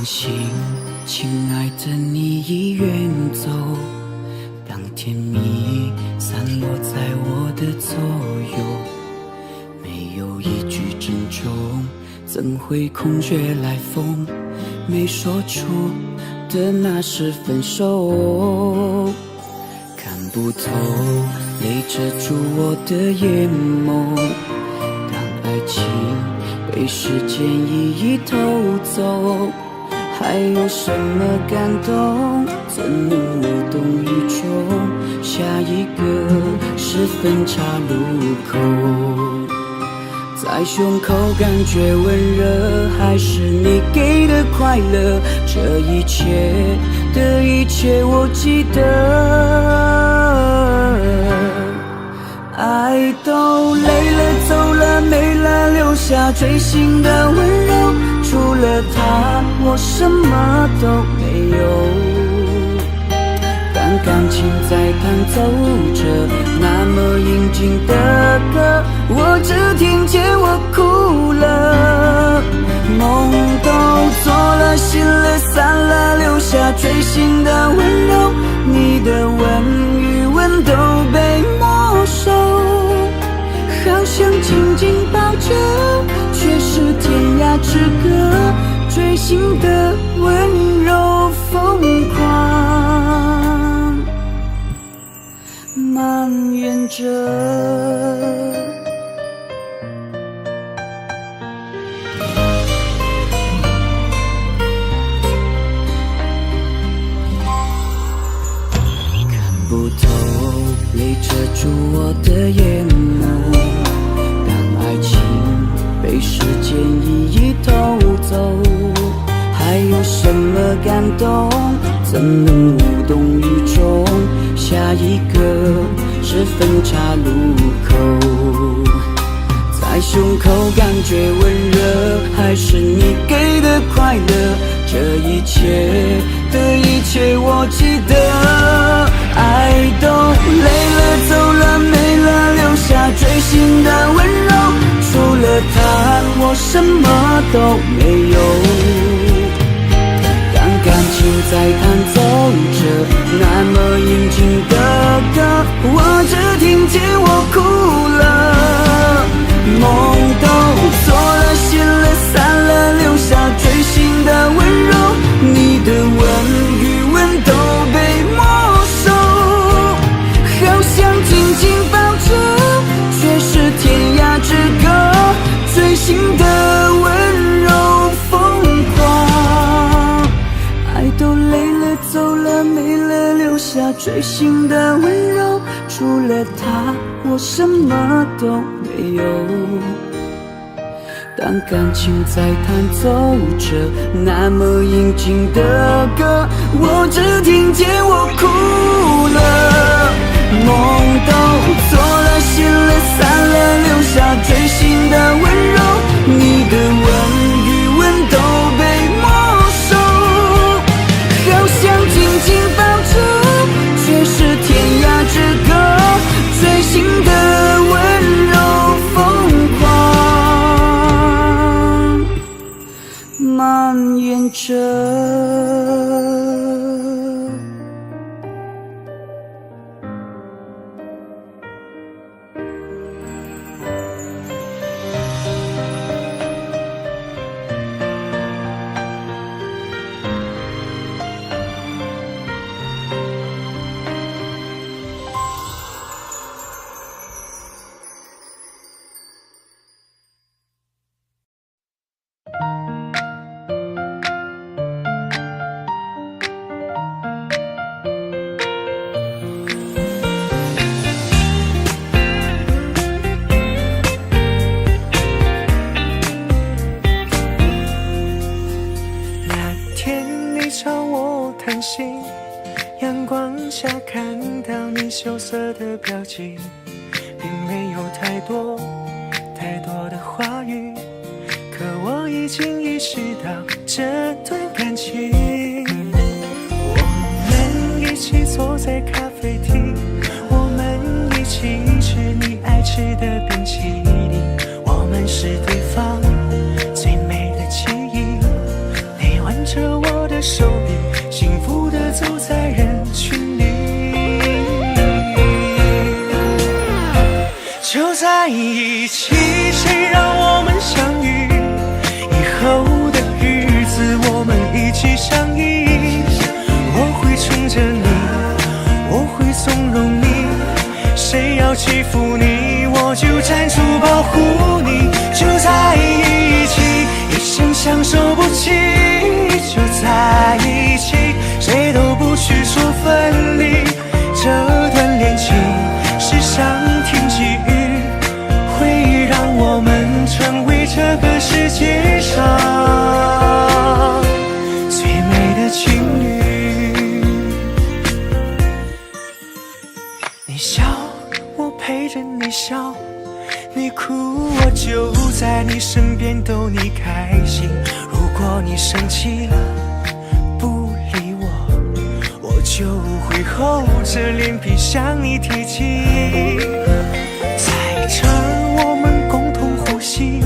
信，亲爱的，你已远走。当甜蜜散落在我的左右，没有一句珍重，怎会空穴来风？没说出的那是分手。看不透，泪遮住我的眼眸。当爱情被时间一一偷走，还有什么感动？怎能无动于衷？下一个是分岔路口，在胸口感觉温热，还是你给的快乐？这一切的一切我记得，爱都累了走了没了，留下锥心的温柔。除了他，我什么都没有。当感情在弹奏着那么应景的歌，我只听见我哭了。梦都做了，心了散了，留下锥心的温柔。你的吻与吻都被没收，好想紧紧抱着，却是天涯之隔。锥心的温柔疯狂蔓延着。不透，泪遮住我的眼眸。当爱情被时间一一偷走，还有什么感动？怎能无动于衷？下一个是分岔路口，在胸口感觉温热，还是你给的快乐？这一切的一切我记得，爱都累了走了没了，留下锥心的温柔。除了他，我什么都没有。当感情在弹奏着那么应景的歌，我只听见我哭了。梦都做了，心了散了，留下锥心的温柔。你的吻与吻都被没收，好想紧紧抱着，却是天涯之隔。锥心的温柔疯狂，爱都累了走了没了，留下锥心的温柔。除了他，我什么都没有。当感情在弹奏着那么应景的歌，我只听见我哭了。梦都做了，心了散了，留下锥心的温柔。你的吻与吻都被没收，好想紧紧抱着，却是天涯之隔。锥心的温柔疯狂蔓延着。阳光下看到你羞涩的表情，并没有太多的话语，可我已经意识到这段感情。我们一起坐在咖啡厅，我们一起吃你爱吃的冰淇淋，我们是对方最美的记忆，陪伴着我在一起，谁让我们相遇？以后的日子我们一起相依。我会宠着你，我会纵容你，谁要欺负你，我就站出保护你。就在一起，一生相守不弃，就在一起，谁都不许说分离。这段恋情是上天给予，会让我们成为这个世界上最美的情侣。你笑，我陪着你笑，你哭，我就在你身边逗你开心。如果你生气了不理我，我就会厚着脸皮向你提起。在这儿我们共同呼吸，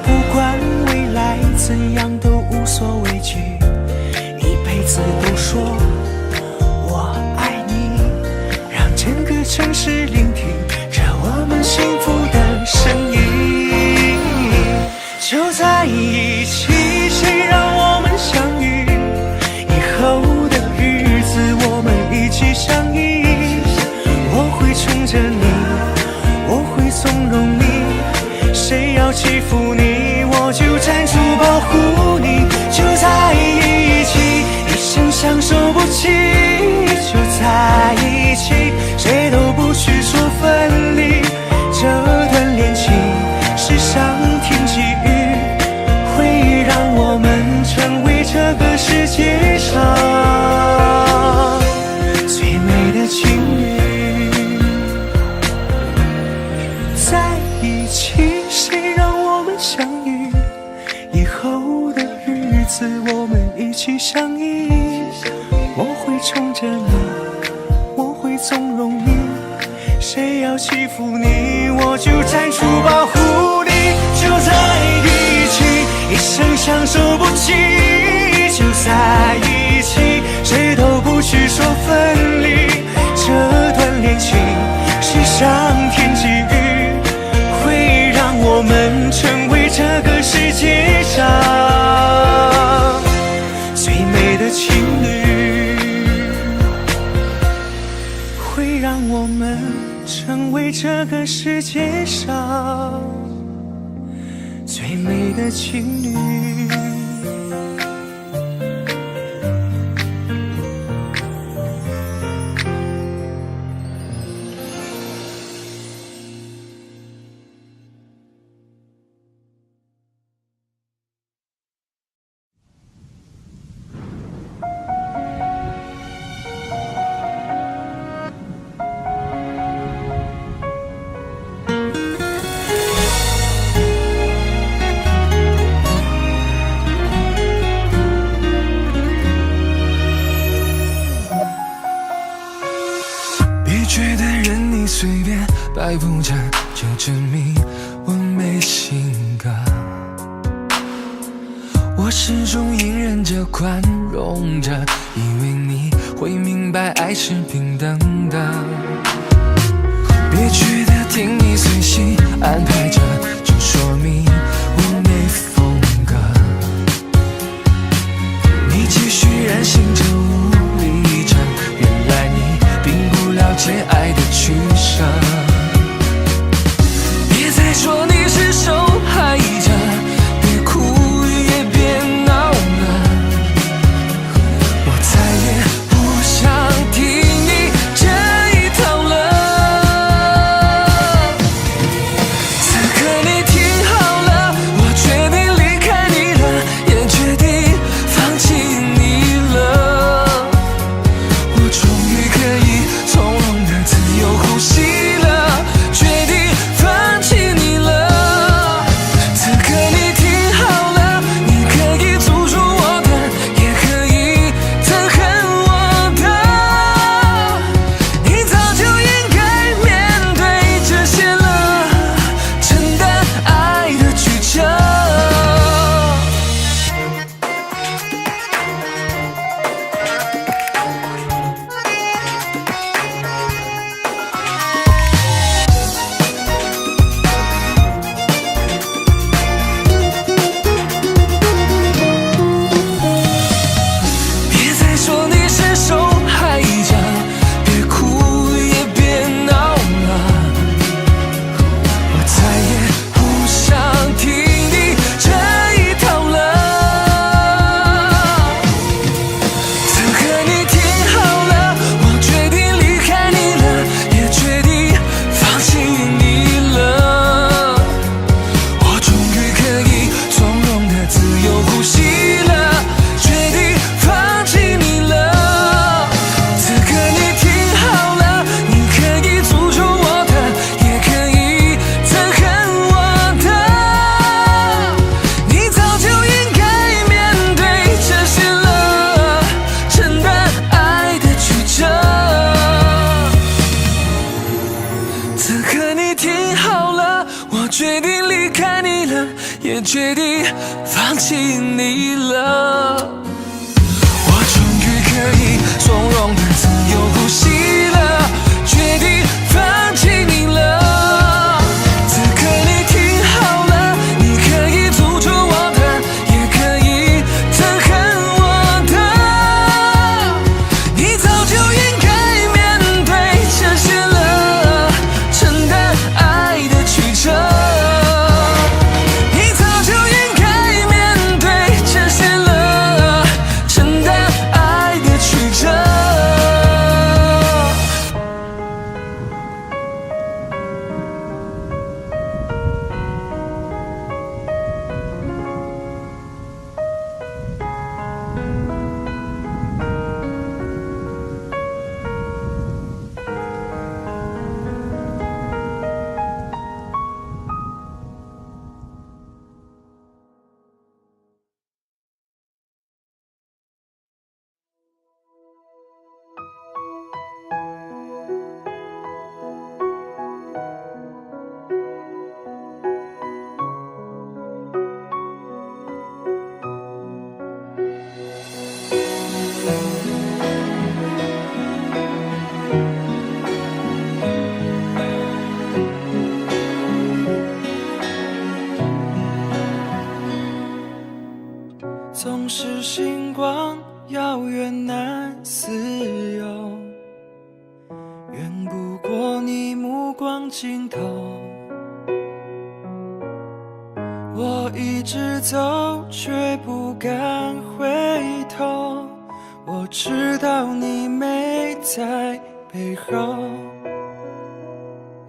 不管未来怎样都无所畏惧，一辈子都说我爱你，让整个城市聆听着我们幸福的声音。就在一起，谁让我们相遇？以后的日子我们一起相依。我会宠着你，我会纵容你，谁要欺负你，我就站出保护你。就在一起，一生相守不弃，就在一起，谁都不许说分离。这段恋情是上天给予，会让我们成为这个世界上最美的情侣。在一起，谁让我们相遇？以后的日子我们一起相依。我会宠着你，我会纵容你，谁要欺负你，我就站出保护你。就在一起，一生相守不弃，就在一起，谁都不许说分离。这段恋情是上天给予，会让我们成为这个世界上最美的情侣，会让我们成为这个世界上最美的情侣。随便摆布着，就证明我没性格。我始终隐忍着，宽容着，以为你会明白爱是平等的。别觉得听你随心安排着，就说明我没风格。你继续任性着，无理着，原来你并不了解爱的取舍。别再说你是受害者，别哭也别闹了，我再也不想听你这一套了。此刻你听好了，我决定离开你了，也决定放弃你了。我终于可以从容的自由呼吸了。决定放弃你了。我终于可以从容的自由呼吸了，决定放弃你了。此刻你听好了，你可以诅咒我的，也可以憎恨我的。你早就应该面对这些了，承担爱的曲折。你早就应该面对这些了，承担爱的曲折。总是星光遥远难自由，远不过你目光尽头。我一直走，却不敢回头。我知道你没在背后，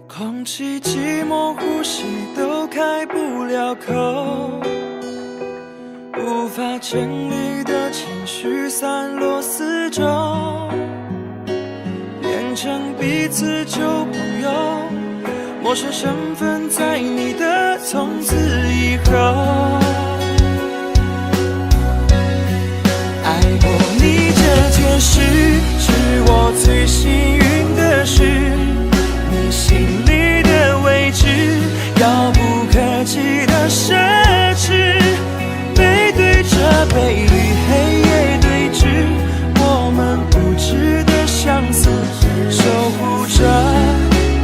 空气寂寞，呼吸都开不了口。无法整理的情绪散落四周，变成彼此旧朋友，陌生身份在你的从此以后。爱过你这件事是我最幸运的事，你心里的位置遥不可及的奢侈，背对着背与黑夜对峙，我们不值得相似，守护着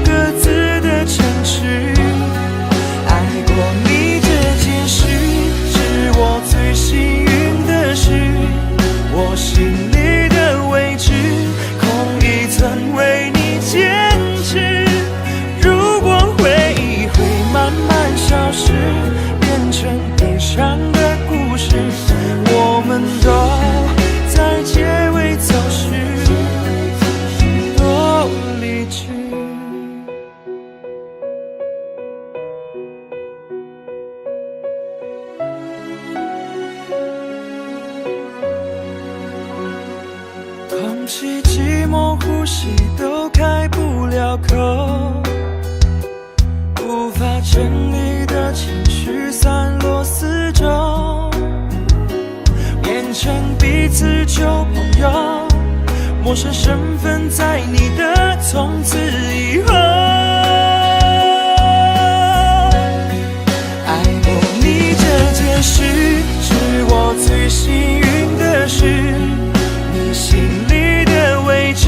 各自的城池。爱过你这件事是我最幸运的事，我心里的位置空一寸为你坚持。如果回忆会慢慢消失，变成悲伤的故事，我们都在结尾走时多理智。空气寂寞，呼吸都开不了口，无法整理的情绪散落四周，变成彼此旧朋友，陌生身份在你的从此以后。爱过你这件事是我最幸运的事，你心里的位置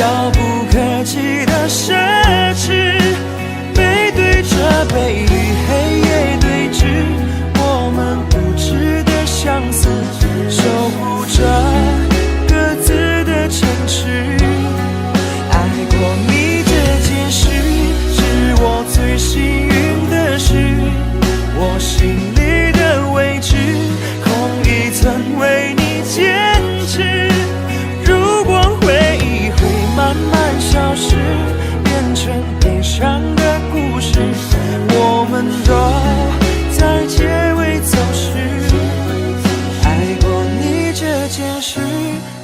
遥不可及的奢侈，背对着背与黑夜对峙，我们不值得相似，守护着各自的城池。爱过你这件事是我最幸运的事，我心里的位置空一寸为你坚持。如果回忆会慢慢消失，变成悲伤的故事，我们都在结尾走时。爱过你这件事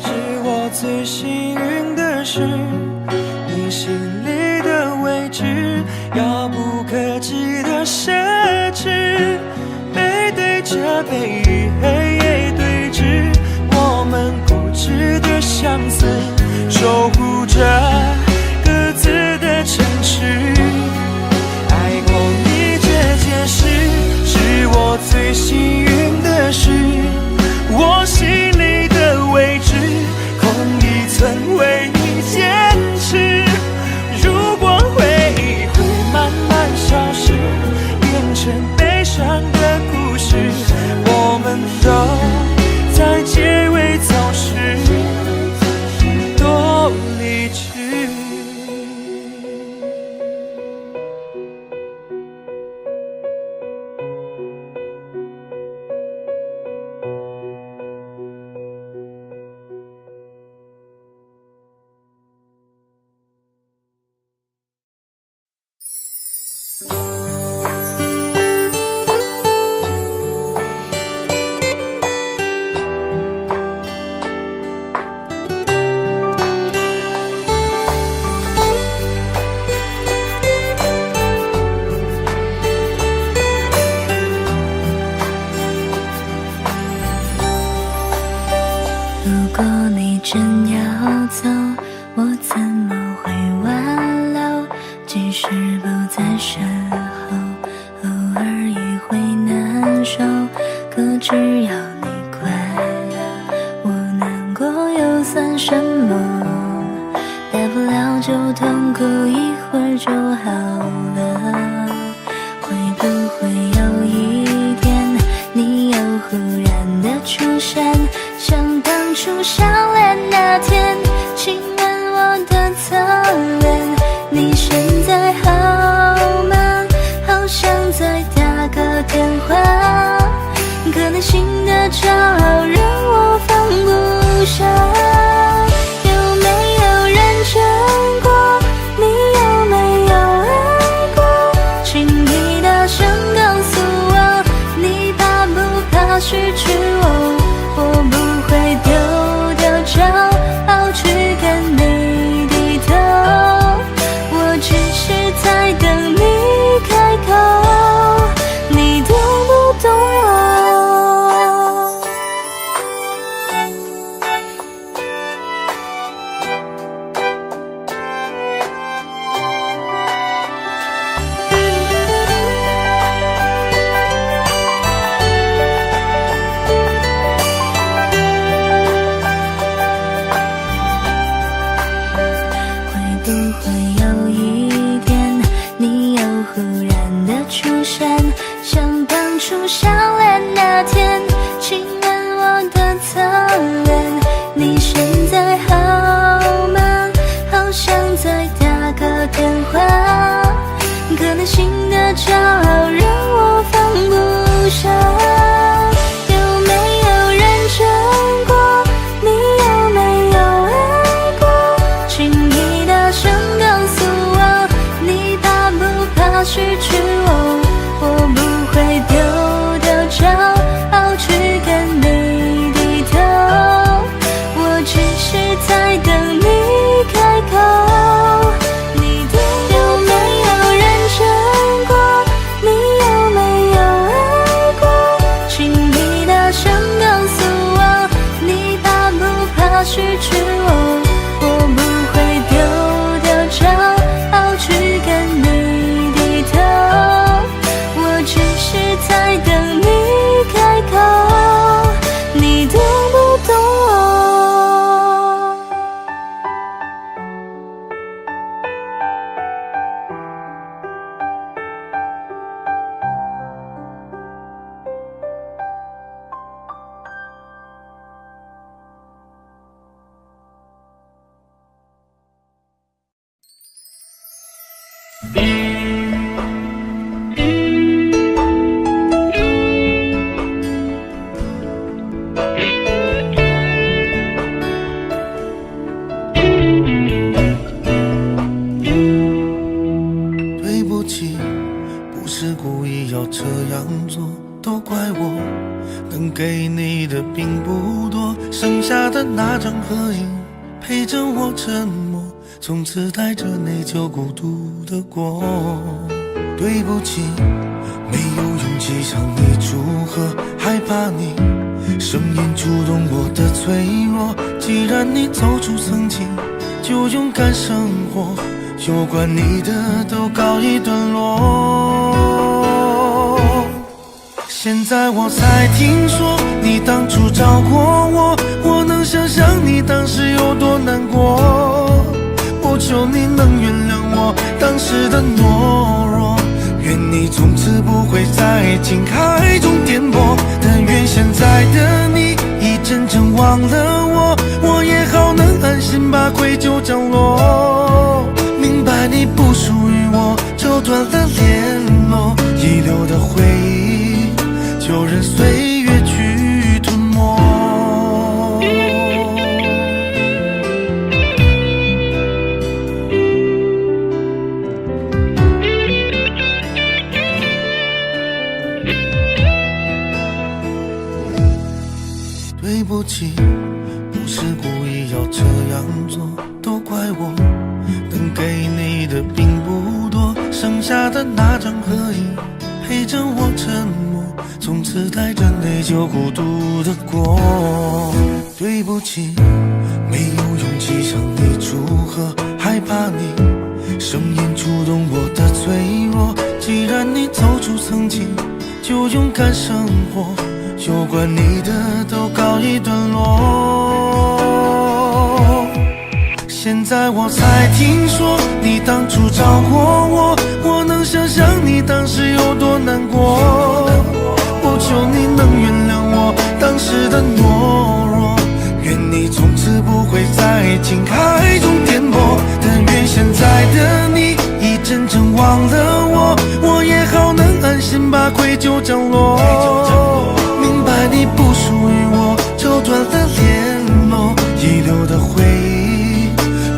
是我最幸运的事，你心里的位置遥不可及的奢侈，背对着背与黑夜对峙，我们不值得相似，守护着各自的城市。爱过你这件事是我要痛苦一会儿就好了？会不会有一天，你又忽然的出现，像当初相恋那天，亲吻我的侧脸？你现在好吗？好想再打个电话，可能新的骄傲让我放不下。有没有认真过？你有没有爱过？请你大声告诉我，你怕不怕失去我？我不会丢骄傲去跟你低头，我只是在等你开口，你懂不懂我？会不会有一天，你又忽然的出现，像当初相恋那天，亲吻我的侧脸？你现在好吗？好想再打个电话，可能新的骄傲让我放不下。有没有认真过？你有没有爱过？请你大声告诉我，你怕不怕失去我？我不会丢骄傲去跟你低头，我只是在等你开口，你懂不懂？有没有认真过？你有没有爱过？请你大声告诉我，你怕不怕失去我？我不会丢骄傲去跟你低头，我只是在等你开口，你懂不懂我？对不起，不是故意要这样做，都怪我，能给你的并不多，剩下的那张合影陪着我沉默，从此带着内疚孤独的过。对不起，没有勇气向你祝贺，害怕你声音触动我的脆弱。既然你走出曾经，就勇敢生活，有关你的都告一段落。现在我才听说你当初找过我，我能想象你当时有多难过。我求你能原谅我当时的懦弱，愿你从此不会在爱情海中颠簸。但愿现在的你已真正忘了我，我也好能安心把愧疚降落。明白你不属于我，就断了联络，遗留的回忆就任岁月去吞没。对不起，不是故意要这样做，都怪我，能给你的并不多，剩下的那张合影陪着我沉默，从此带着内疚孤独的过。对不起，没有勇气向你祝贺，害怕你声音触动我的脆弱。既然你走出曾经，就勇敢生活，有关你的都告一段落。现在我才听说你当初找过我，我能想象你当时有多难过。不求你能原谅我当时的懦弱，愿你从此不会在爱情海中颠簸。但愿现在的你已真正忘了我，我也好能安心把愧疚降落。明白你不属于我，就断了联络，遗留的回忆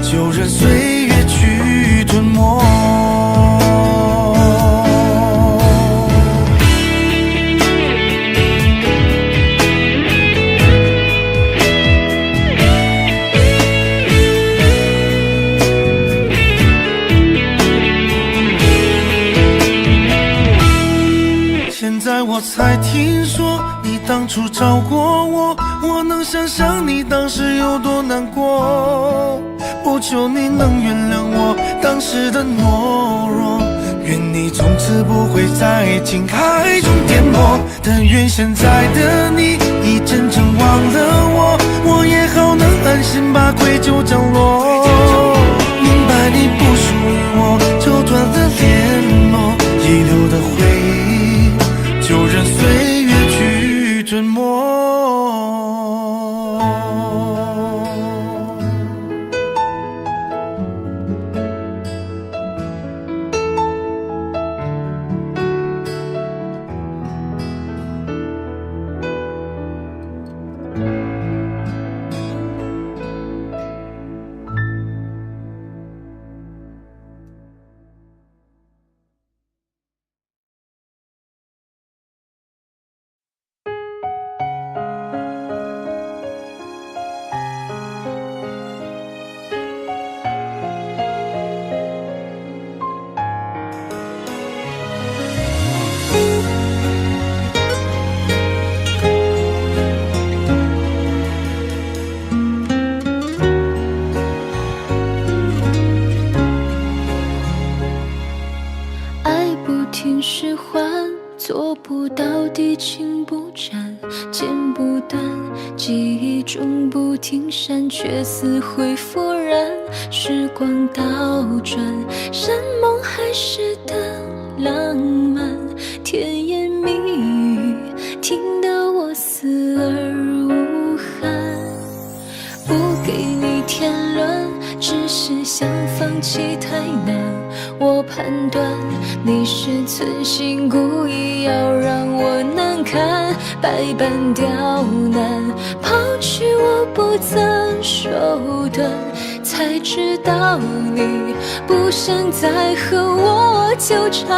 就任岁月去吞没。现在我才听说你当初找过我，我能想象你当时有多难过。不求你能原谅我当时的懦弱，愿你从此不会在爱情海中颠簸。但愿现在的你已真正忘了我，我也好能安心把愧疚降落。明白你不属于我，就断了联络，遗留的回忆就任岁月去吞没。做不到地情不沾，剪不断，记忆中不停闪，却似会复燃。时光倒转，山盟海誓的浪漫，甜言蜜语听得我死而无憾。不给你添乱，只是想放弃太难。我判断你是存心故意要让我难堪，百般刁难，抛弃我不择手段，才知道你不想再和我纠缠。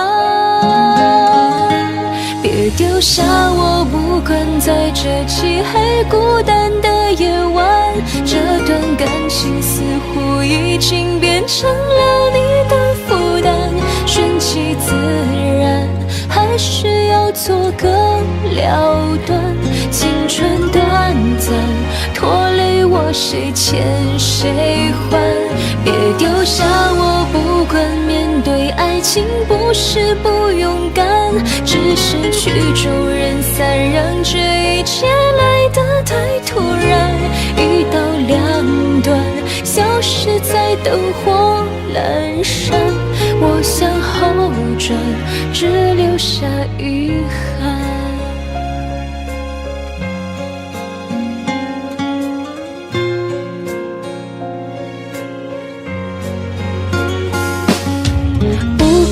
别丢下我不管，在这漆黑孤单的夜晚，这段感情似乎已经变成了你的负担，顺其自然，还是要做个了断。青春短暂，拖累我谁欠谁还？别丢下我不管，面对爱情不是不勇敢，只是曲终人散，让这一切来得太突然。一刀两断，消失在灯火阑珊，我向后转，只留下遗憾。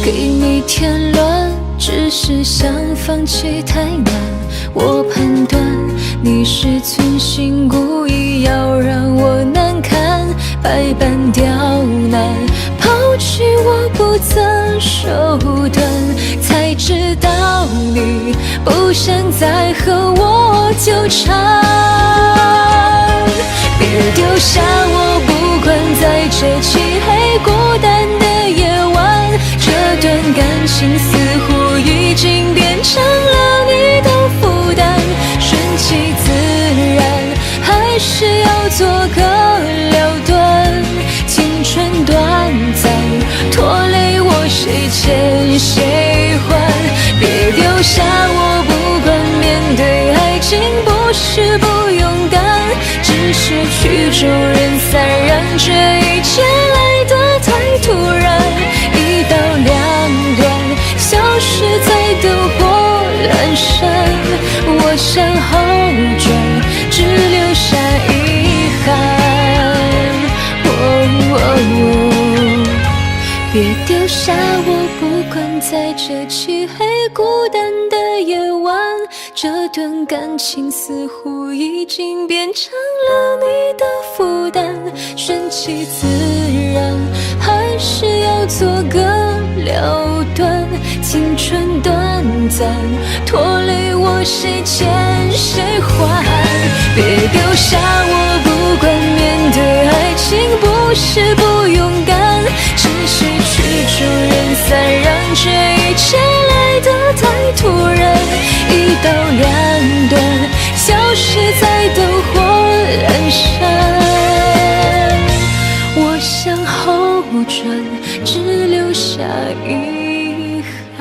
给你添乱，只是想放弃太难。我判断你是存心故意要让我难堪，百般刁难，抛弃我不择手段，才知道你不想再和我纠缠。别丢下我不管，在这漆黑孤单的夜晚，这段感情似乎已经变成了你的负担，顺其自然，还是要做个了断。青春短暂，拖累我谁欠谁还？别丢下我不管，面对爱情不是不勇敢，只是曲终人散，让这一切别丢下我，不管在这漆黑孤单的夜晚，这段感情似乎已经变成了你的负担，顺其自然，还是要做个了断？青春短暂，拖累我谁欠谁还？别丢下我，不管面对爱情不是不勇敢，只是曲终人散，让这一切来得太突然，一刀两断，消失在灯火阑珊。我向后转，只留下遗憾。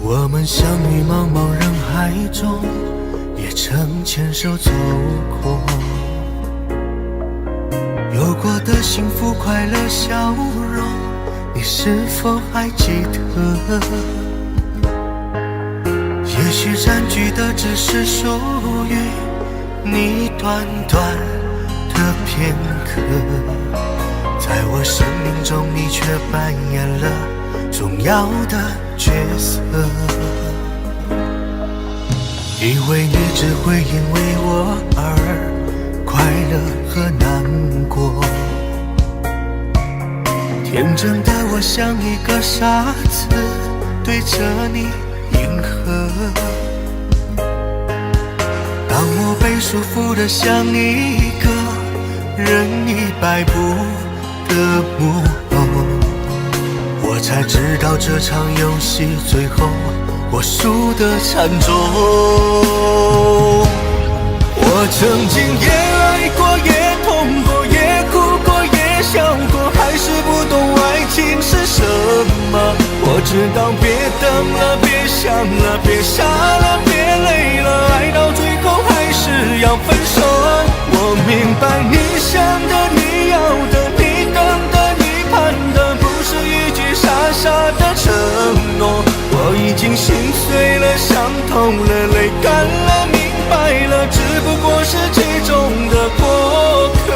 我们相遇茫茫人海中，也曾牵手走过，有过的幸福快乐笑容，你是否还记得？也许占据的只是属于你短短的片刻，在我生命中你却扮演了重要的角色，以为你只会因为我而快乐和难过，天真的我像一个傻子对着你迎合，当我被束缚的像一个任意摆布的木偶，我才知道这场游戏最后我输得惨重。我曾经也爱过，也痛过，也哭过，也笑过，还是不懂爱情是什么。我知道别等了，别想了，别傻了，别累了，爱到最后还是要分手。我明白你想的，你要的，你等的，你盼的，不是一句傻傻的承诺。我已经心碎了，伤痛了，泪干了，明白了，只不过是其中的过客。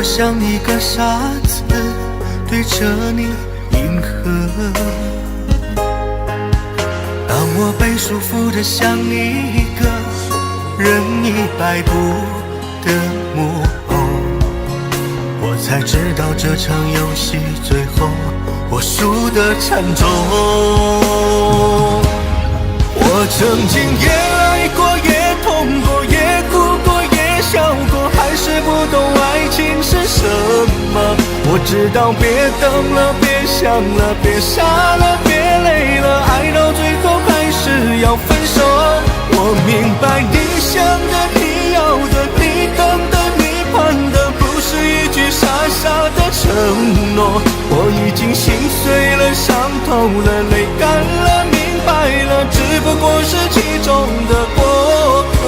像一个傻子对着你迎合，当我被束缚的像一个任意摆布的木偶，我才知道这场游戏最后我输得惨重。我曾经也爱过，也痛过，也哭过，也笑过，还是不懂爱情是什么。我知道别等了，别想了，别傻了，别累了，爱到最后还是要分手。我明白你想的，你要的，你等的，你盼的，不是一句傻傻的承诺。我已经心碎了，伤透了，泪干了，明白了，只不过是其中的过客。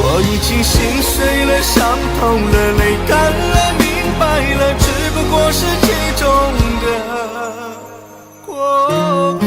我已经心碎了，伤痛了，泪干了，明白了，只不过是其中的过客。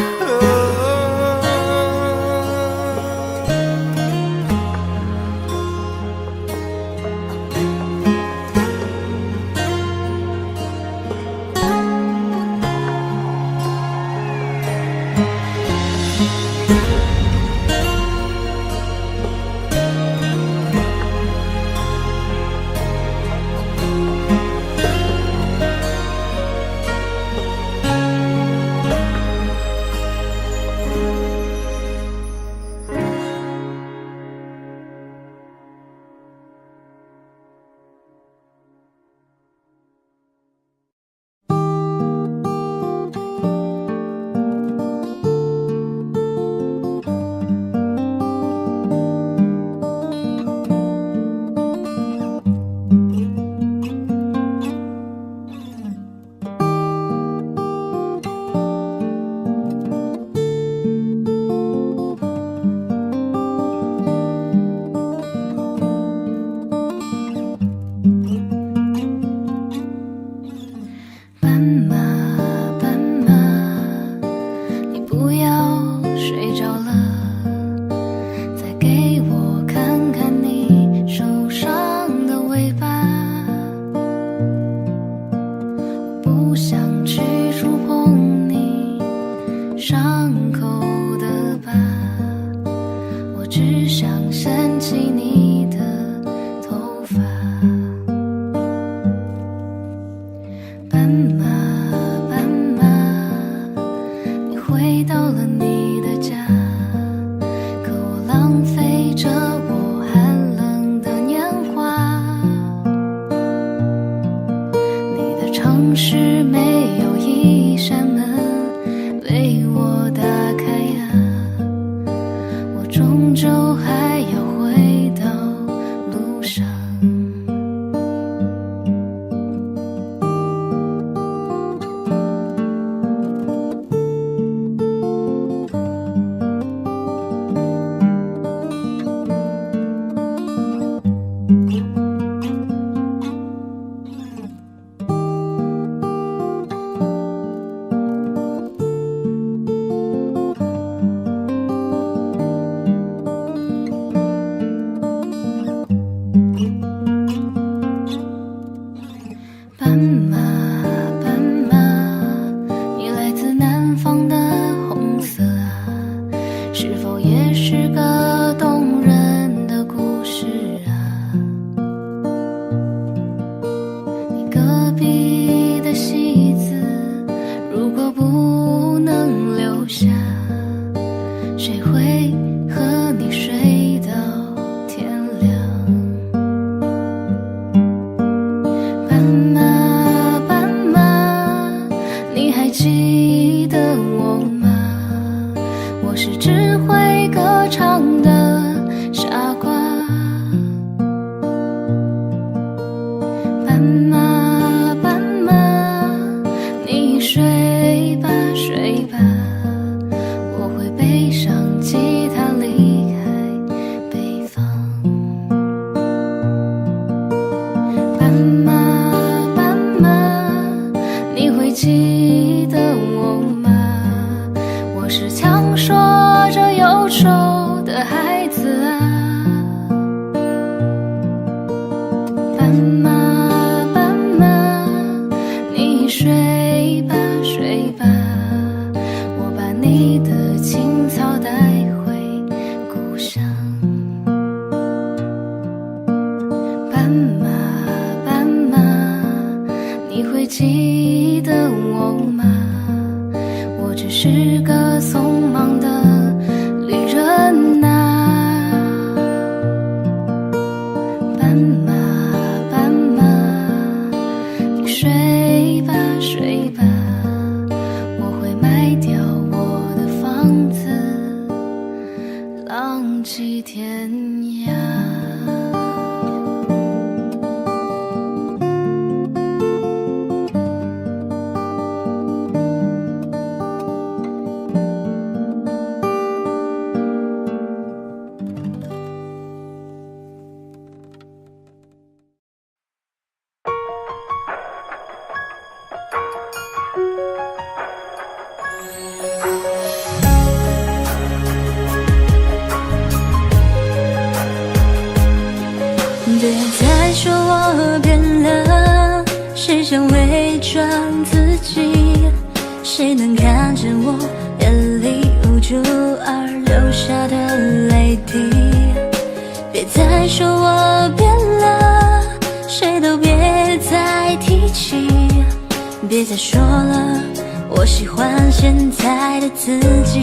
别再说了，我喜欢现在的自己。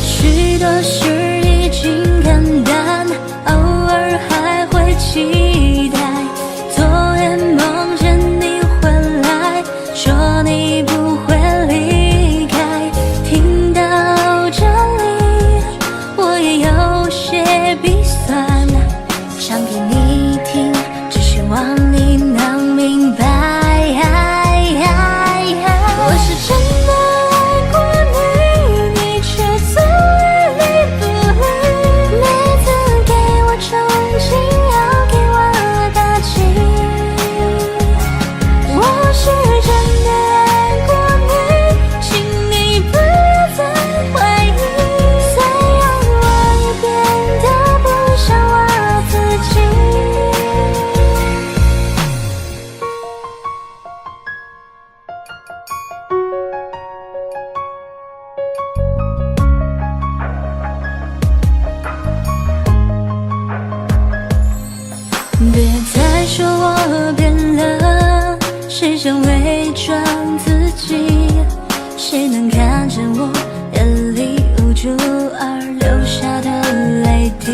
许多事已经看淡，偶尔还会期待。昨夜梦见你回来，说你不会离开。听到这里，我也有些鼻酸，想给你听，只希望你能明白。我是真的爱过你，你却总爱理不理。每次给我憧憬，要给我打气。我是真的爱过你，请你不要再怀疑。虽然我也变得不像我自己。别再说我变了，谁想伪装自己？谁能看见我眼里无助而流下的泪滴？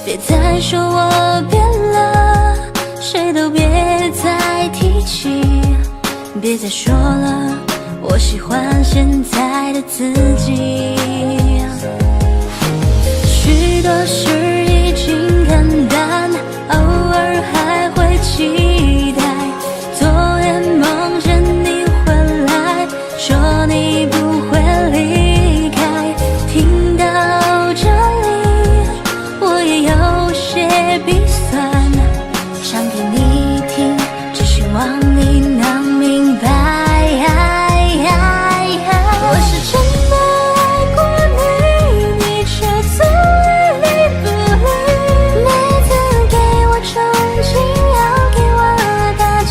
别再说我变了，谁都别再提起。别再说了，我喜欢现在的自己。许多事已经看淡，偶尔还会期待。昨夜梦见你回来，说你不会离开。听到这里，我也有些鼻酸，想给你听，只希望你能明白。我是真的爱过你，你却总爱理不理。每次给我憧憬，要给我打气。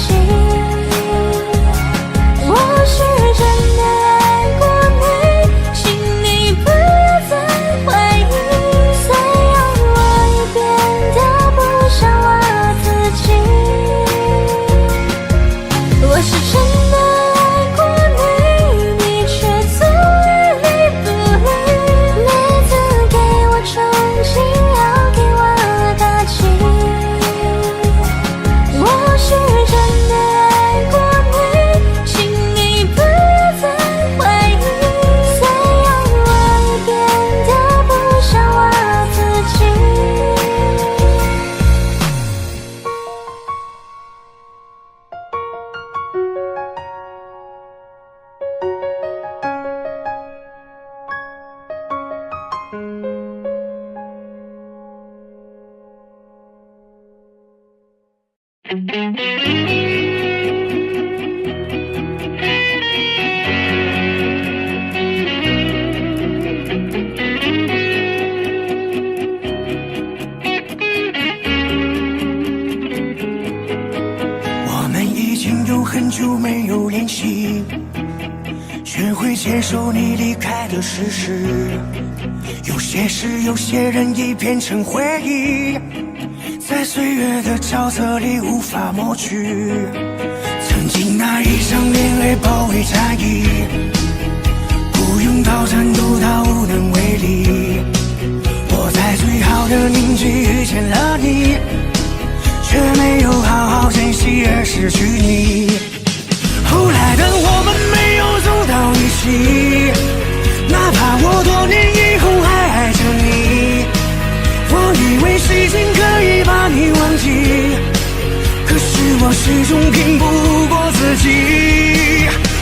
我是真的爱过你，请你不要再怀疑。虽然我也变得不像我自己。我是真的爱过你，你却总爱理不理。每次给我憧憬，要给我打气。我是真的爱过你，请你不要再怀疑。虽然我也变得不像我自己。我们已经有很久没有联系，学会接受你离开的事实。有些事，有些人已变成回忆，在岁月的沼泽里无法抹去。曾经那一场恋爱包围战役，不用到战斗到无能为力。我在最好的年纪遇见了你，却没有好好珍惜而失去你。后来的我们没有走到一起，哪怕我多年以后还爱着你。我以为时间可以把你忘记，可是我始终拼不过自己。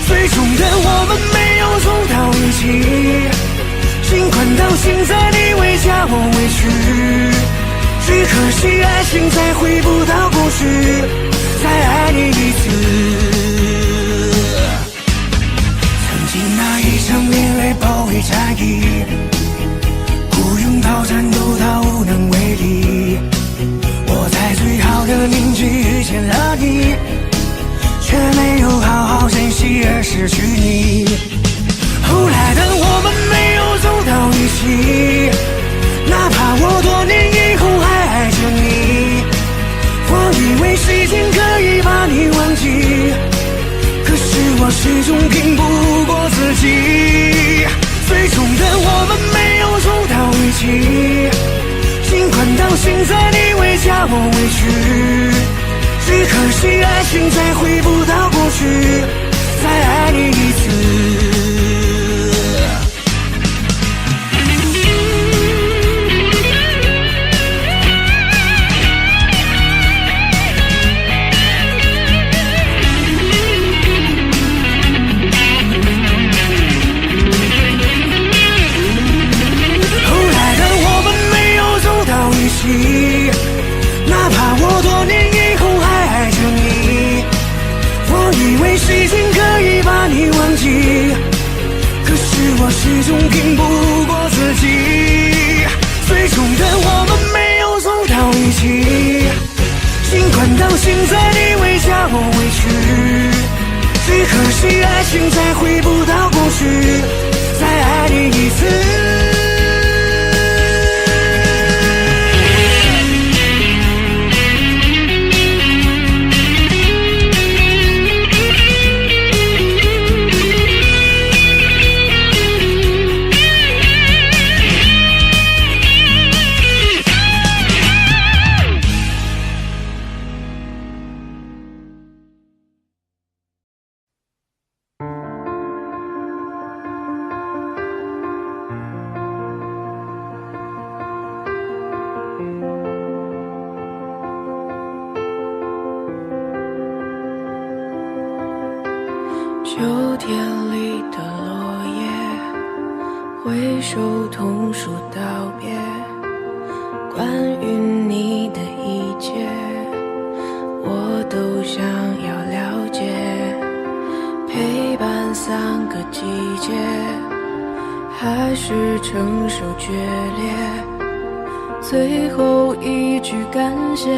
最终的我们没有走到一起，尽管到现在你为家我委屈，只可惜爱情再回不到过去，再爱你一次。曾经那一场恋爱包围战役，不用到战斗到无能为力。我在最好的年纪遇见了你，却没有好好珍惜而失去你。后来的我们没有走到一起，哪怕我多年以后还爱着你。我以为时间可以把你始终拼不过自己，最终的我们没有走到一起，尽管到现在你为加我委屈，只可惜爱情再回不到过去，再爱你一次。哪怕我多年以后还爱着你，我以为时间可以把你忘记，可是我始终拼不过自己，最终的我们没有走到一起，尽管到现在你为加我委屈，只可惜爱情再回不到过去，再爱你一次。秋天里的落叶，挥手同树道别，关于你的一切，我都想要了解。陪伴3个季节，还是承受决裂，最后一句感谢，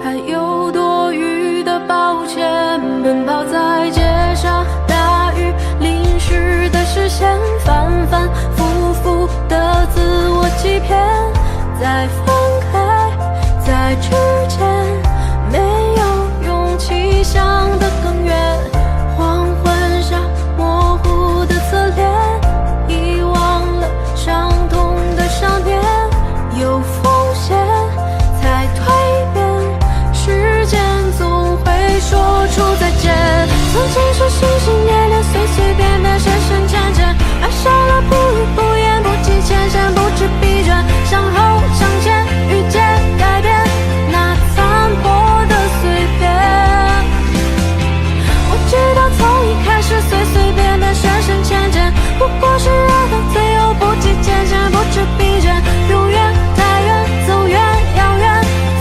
还有多余的抱歉。奔跑在街上，大雨淋湿的视线，反反复复的自我欺骗，在分开在之前，没有勇气想得更远。黄昏下模糊的侧脸，遗忘了伤痛的伤点，有风险才蜕变，时间总会说出再见。曾经是心心念念，随随便便，深深浅浅，爱上了不语不言，不计前嫌，不知疲倦，向后向前，遇见改变那残破的碎片。我知道从一开始随随便便，深深浅浅，不过是爱到最后不计前嫌，不知疲倦，永远太远，走远遥远，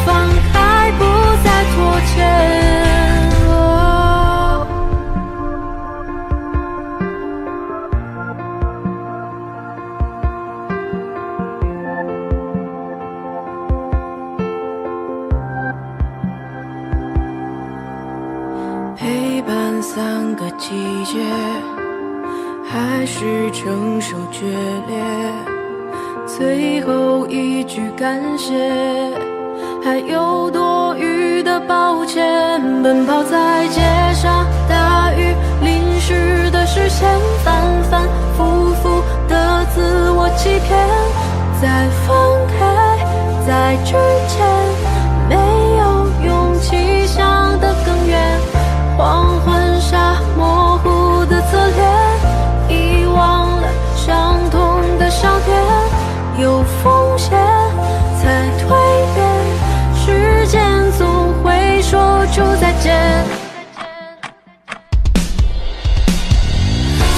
放开不再拖欠。陪伴3个季节，还是承受决裂，最后一句感谢，还有多余的抱歉。奔跑在街上，大雨淋湿的视线，反反复复的自我欺骗，在分开在之前，没有勇气想得更远。黄昏下模糊的侧脸，遗忘了伤痛的伤点，有风险才蜕变，时间总会说出再见。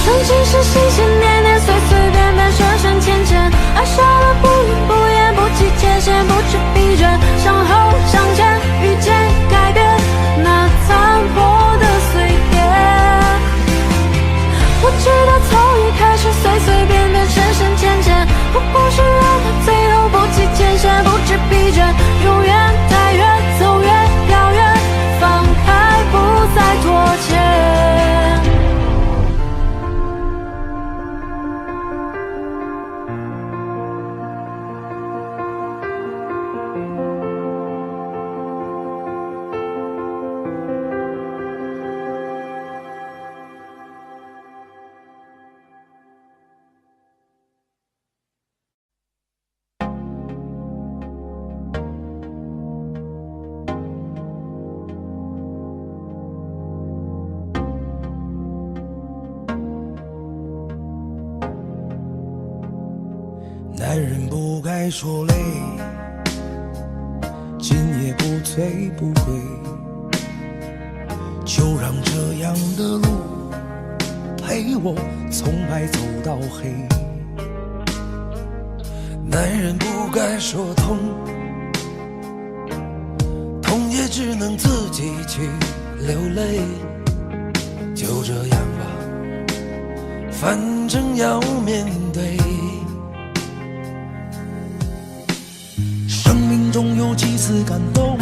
曾经是心心念念，随随便便，深深浅浅，爱上了不语不言，不计前嫌，不知疲倦，向后向前，遇见改变那残破的碎片。我知道从一开始随随便便，深深浅浅，不过是爱到最后不计前嫌，不知疲倦，永远太远，走远遥远，放开不再拖欠。男人不该说累，今夜不醉不归，就让这样的路陪我从白走到黑。男人不该说痛，痛也只能自己去流泪，就这样吧，反正要面对。生命中有几次感动，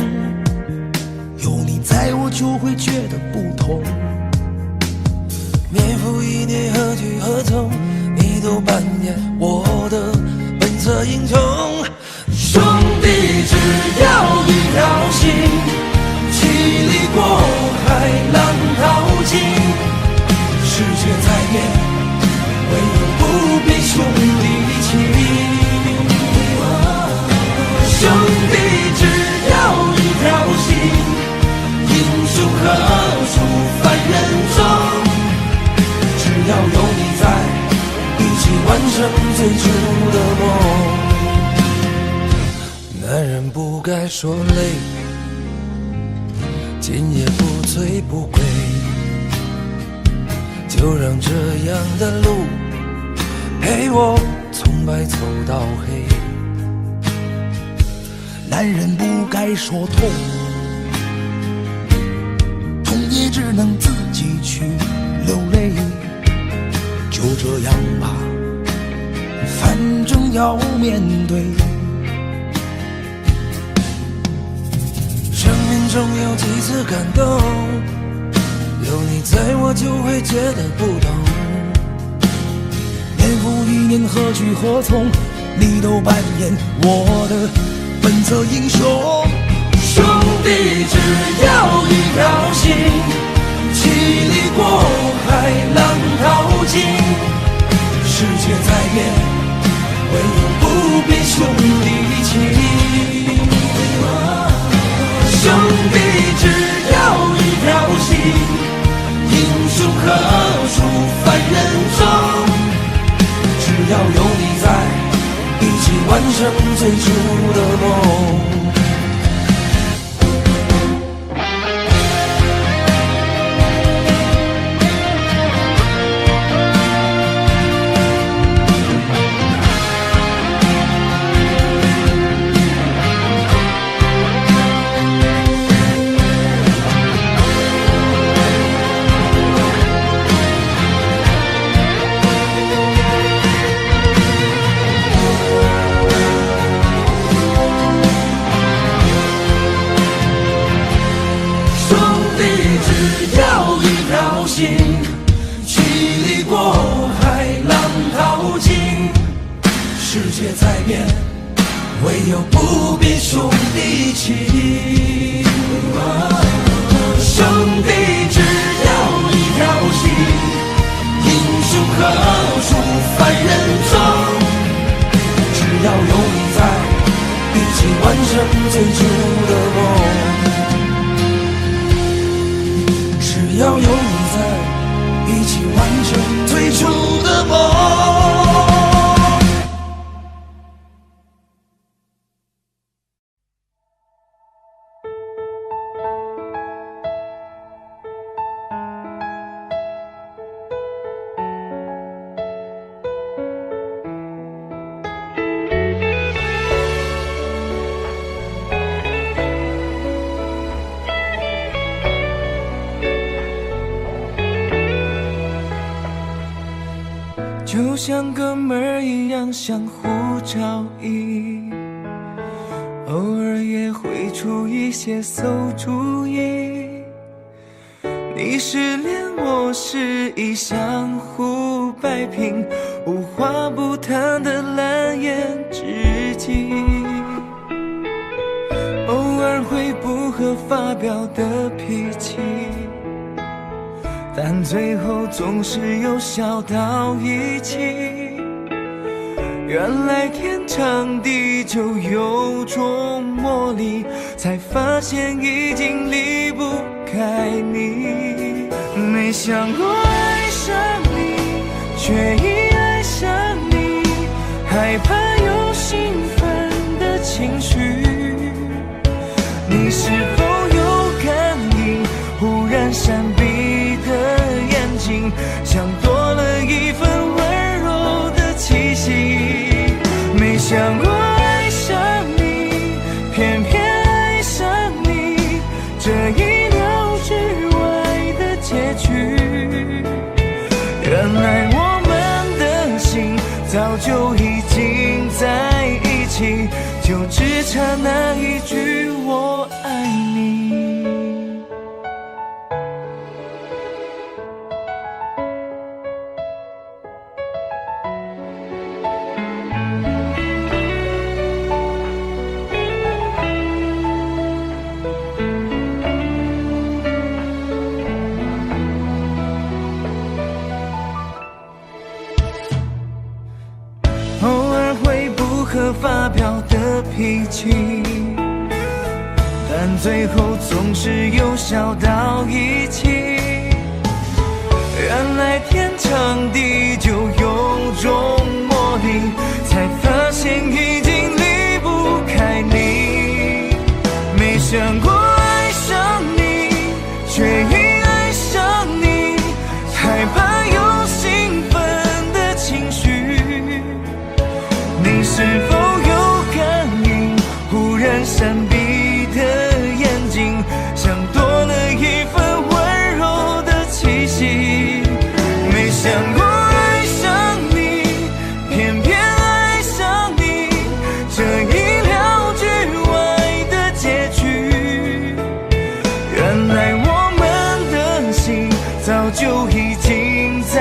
有你在我就会觉得不同。年复一年，何去何从，你都扮演我的本色英雄。兄弟只要一条心，千里过海，浪淘尽。世界在变，唯有不变兄弟情。兄弟只要一条心，英雄何处凡人中。只要有你在，一起完成最初的梦。男人不该说累，今夜不醉不归，就让这样的路陪我从白走到黑。男人不该说痛，痛也只能自己去流泪，就这样吧，反正要面对。生命中有几次感动，有你在我就会觉得不同。年复一年，何去何从，你都扮演我的本色英雄。兄弟只要一条心，千里过海，浪淘尽。世界在变，唯有不变兄弟情。兄弟只要一条心，英雄何处凡人中。只要有你在，一起完成最初的梦。心，千里过海，浪淘尽。世界在变，唯有不变兄弟情。兄弟只要一条心，英雄何处凡人中。只要有你在，一起完成最初的梦。只要有你在，一起完成最初的梦。就像哥们儿一样相互照应，偶尔也会出一些馊主意。你失恋我失意，相互摆平，无话不谈的蓝颜知己。偶尔会不合发表的脾气，但最后总是又笑到一起。原来天长地久有种魔力，才发现已经离不开你。没想过爱上你，却已爱上你，害怕有兴奋的情绪？你是否有感应？忽然闪避的眼睛，像多了一份温柔的气息。没想过爱上你，偏偏爱上你，这意料之外的结局。原来我们的心早就已经在一起，就只差那一句我爱你。偶尔会不可发表的脾气，但最后总是有笑到一起。原来天长地久有种魔力，才发现已经离不开你。没想过爱上你，却因爱上你，害怕有兴奋的情绪。你是否有感应？忽然闪避的眼睛，像多了一份温柔的气息。没想过爱上你，偏偏爱上你，这意料之外的结局。原来我们的心早就已经在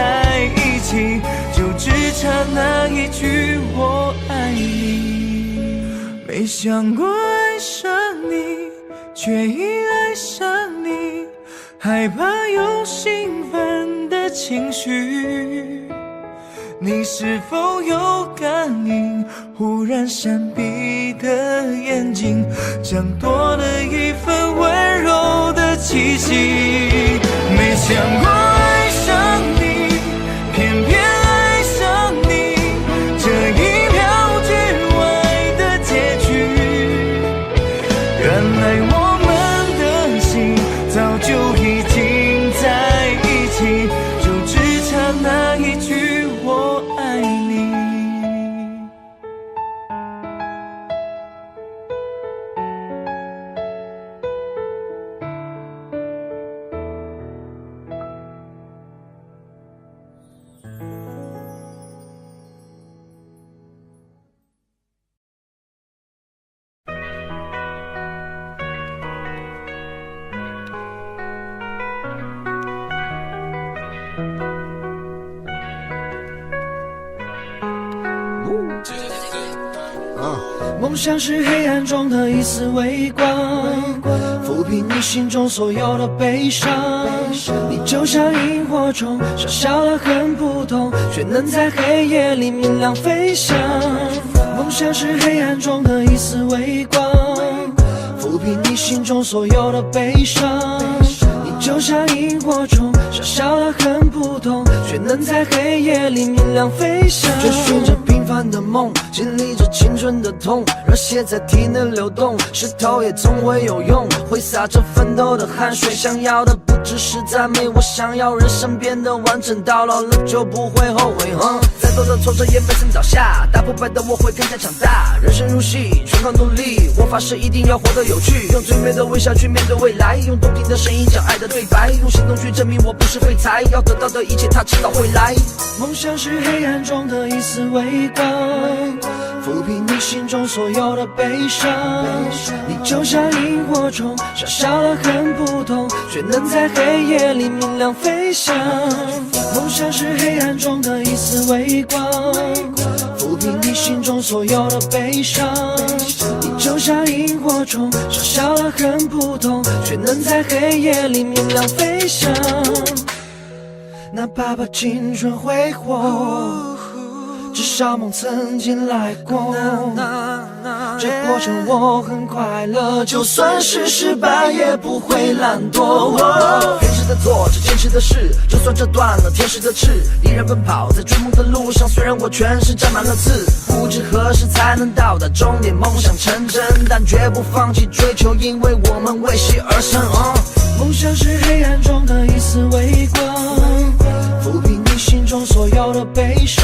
一起，就只差那一句我爱你。没想过爱上你，却因爱上你，害怕有兴奋的情绪。你是否有感应？忽然闪避的眼睛，像多了一份温柔的气息。没想过爱上你，偏偏爱上你，这意料之外的结局。原来我们的心早就已经在一起，就只差那一句我爱你。梦想是黑暗中的一丝微光，抚平你心中所有的悲伤。你就像萤火虫，小小的很普通，却能在黑夜里明亮飞翔。梦想是黑暗中的一丝微光，抚平你心中所有的悲伤。你就像萤火虫，小小的很普通，却能在黑夜里明亮飞翔。追寻着平凡的梦，经历着青春的痛，热血在体内流动，石头也总会有用，挥洒着奋斗的汗水。想要的不只是赞美，我想要人生变得完整，到老了就不会后悔。再多的挫折也没曾倒下，打不败的我会更加强大。人生如戏，全靠努力，我发誓一定要活得有趣，用最美的微笑去面对未来，用动听的声音讲爱的对白，用行动去证明我不是废材，要得到的一切他迟早会来。梦想是黑暗中的一丝微光，抚平你心中所有的悲伤。你就像萤火虫，小小的很普通，却能在黑夜里明亮飞翔。梦想是黑暗中的一丝微光，抚平你心中所有的悲伤。你就像萤火虫，小小的很普通，却能在黑夜里明亮飞翔。哪怕把青春挥霍，只少梦曾经来过，这过程我很快乐，就算是失败也不会懒惰。坚持的做着坚持的事，就算这断了天使的翅，依然奔跑在追梦的路上。虽然我全身沾满了刺，不知何时才能到达终点，梦想成真，但绝不放弃追求，因为我们为戏而生。梦想是黑暗中的一丝微光，抚平你心中所有的悲伤。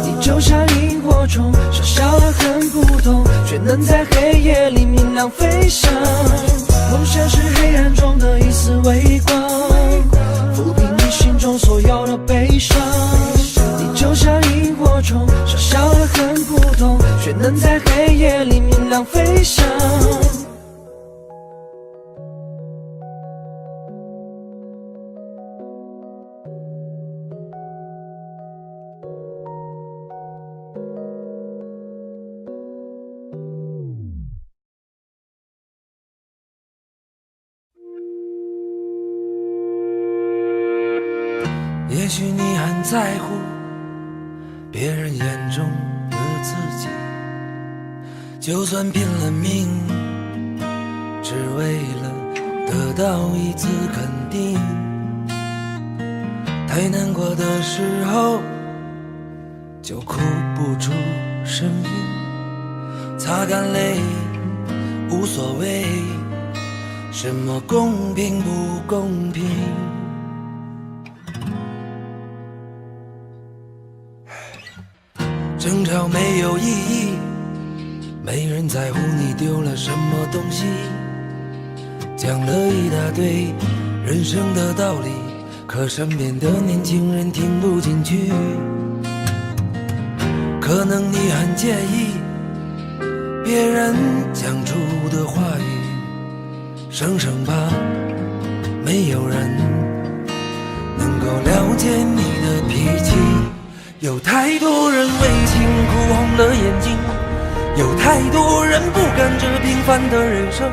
你就像萤火虫，小小而很普通，却能在黑夜里明亮飞翔。梦想是黑暗中的一丝微光，抚平你心中所有的悲伤。你就像萤火虫，小小而很普通，却能在黑夜里明亮飞翔。也许你很在乎别人眼中的自己，就算拼了命，只为了得到一次肯定。太难过的时候，就哭不出声音，擦干泪，无所谓什么公平不公平。争吵没有意义，没人在乎你丢了什么东西，讲了一大堆人生的道理，可身边的年轻人听不进去。可能你很介意别人讲出的话语，生生怕没有人能够了解你的脾气。有太多人为情哭红了眼睛，有太多人不甘这平凡的人生。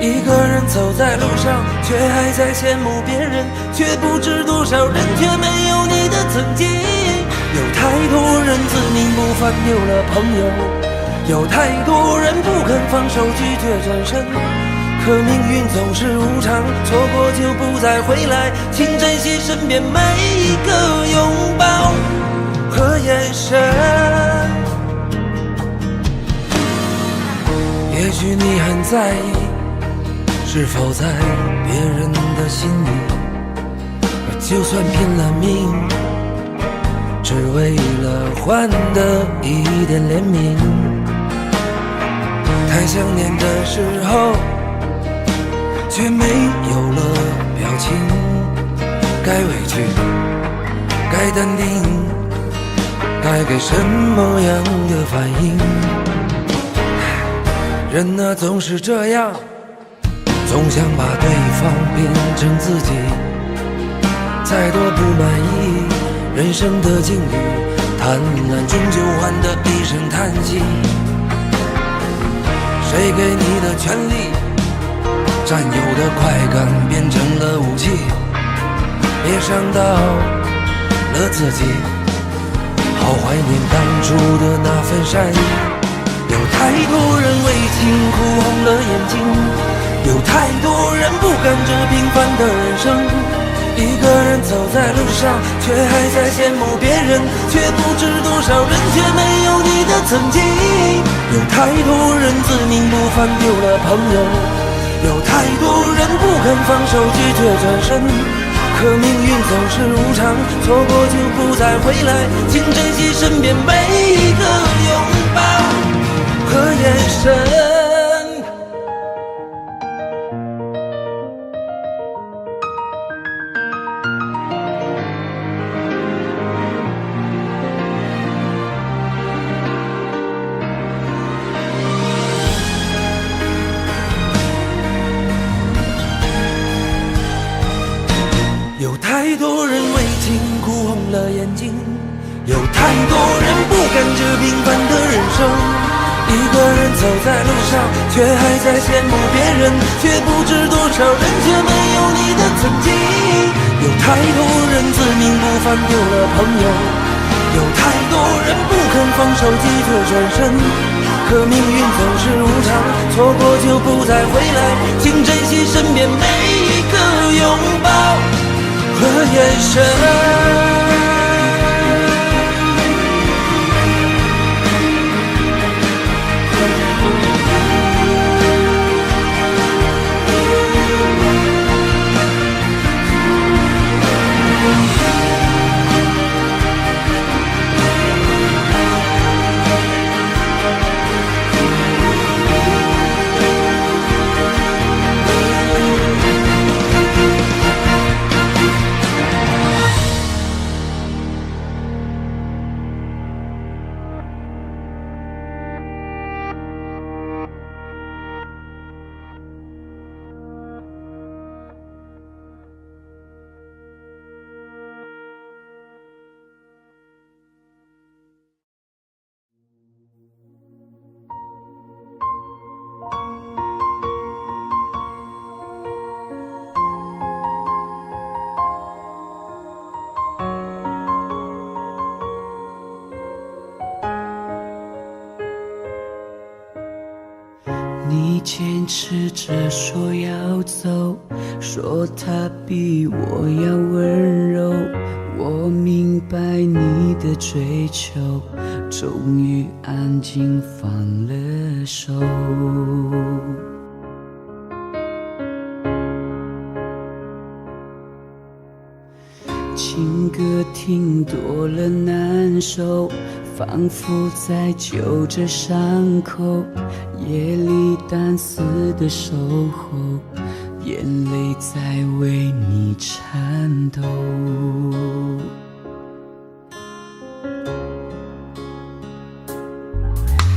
一个人走在路上，却还在羡慕别人，却不知多少人却没有你的曾经。有太多人自命不凡有了朋友，有太多人不肯放手拒绝转身。可命运总是无常，错过就不再回来，请珍惜身边每一个拥抱和眼神。也许你很在意是否在别人的心里，就算拼了命，只为了换得一点怜悯。太想念的时候，却没有了表情，该委屈，该淡定，该给什么样的反应？人啊，总是这样，总想把对方变成自己。再多不满意人生的境遇，贪婪终究换得一声叹息。谁给你的权利，占有的快感变成了武器，别伤到了自己。好怀念当初的那份善意。有太多人为情哭红了眼睛，有太多人不甘这平凡的人生。一个人走在路上，却还在羡慕别人，却不知多少人却没有你的曾经。有太多人自命不凡丢了朋友，有太多人不肯放手拒绝转身。可命运总是无常，错过就不再回来，请珍惜身边每一个拥抱和眼神。有太多人为情哭红了眼睛，有太多人不甘这平凡的人生。一个人走在路上，却还在羡慕别人，却不知多少人却没有你的曾经。有太多人自命不凡丢了朋友，有太多人肯放手即刻转身，可命运总是无常，错过就不再回来，请珍惜身边每一个拥抱和眼神。你坚持着说要走，说他比我要温柔。我明白你的追求，终于安静放了手。情歌听多了难受，仿佛在揪着伤口，夜里单丝的守候，眼泪在为你颤抖。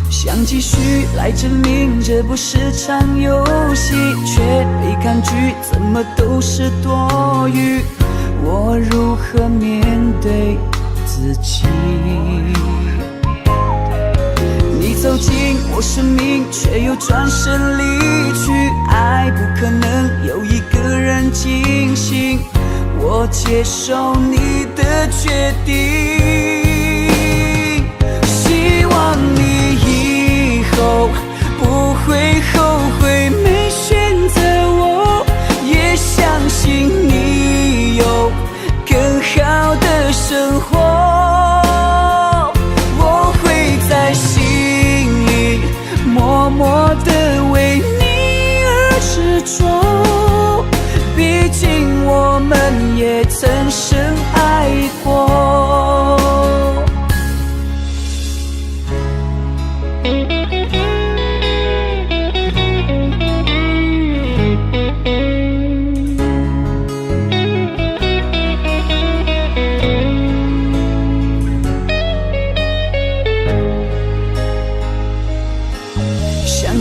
想继续来证明这不是场游戏，却被抗拒，怎么都是多余。我如何面对自己？你走进我生命，却又转身离去。爱不可能有一个人进行，我接受你的决定。希望你以后不会后悔没选择我，也相信你有更好的生活。我会在心里默默地为你而执着，毕竟我们也曾深爱过。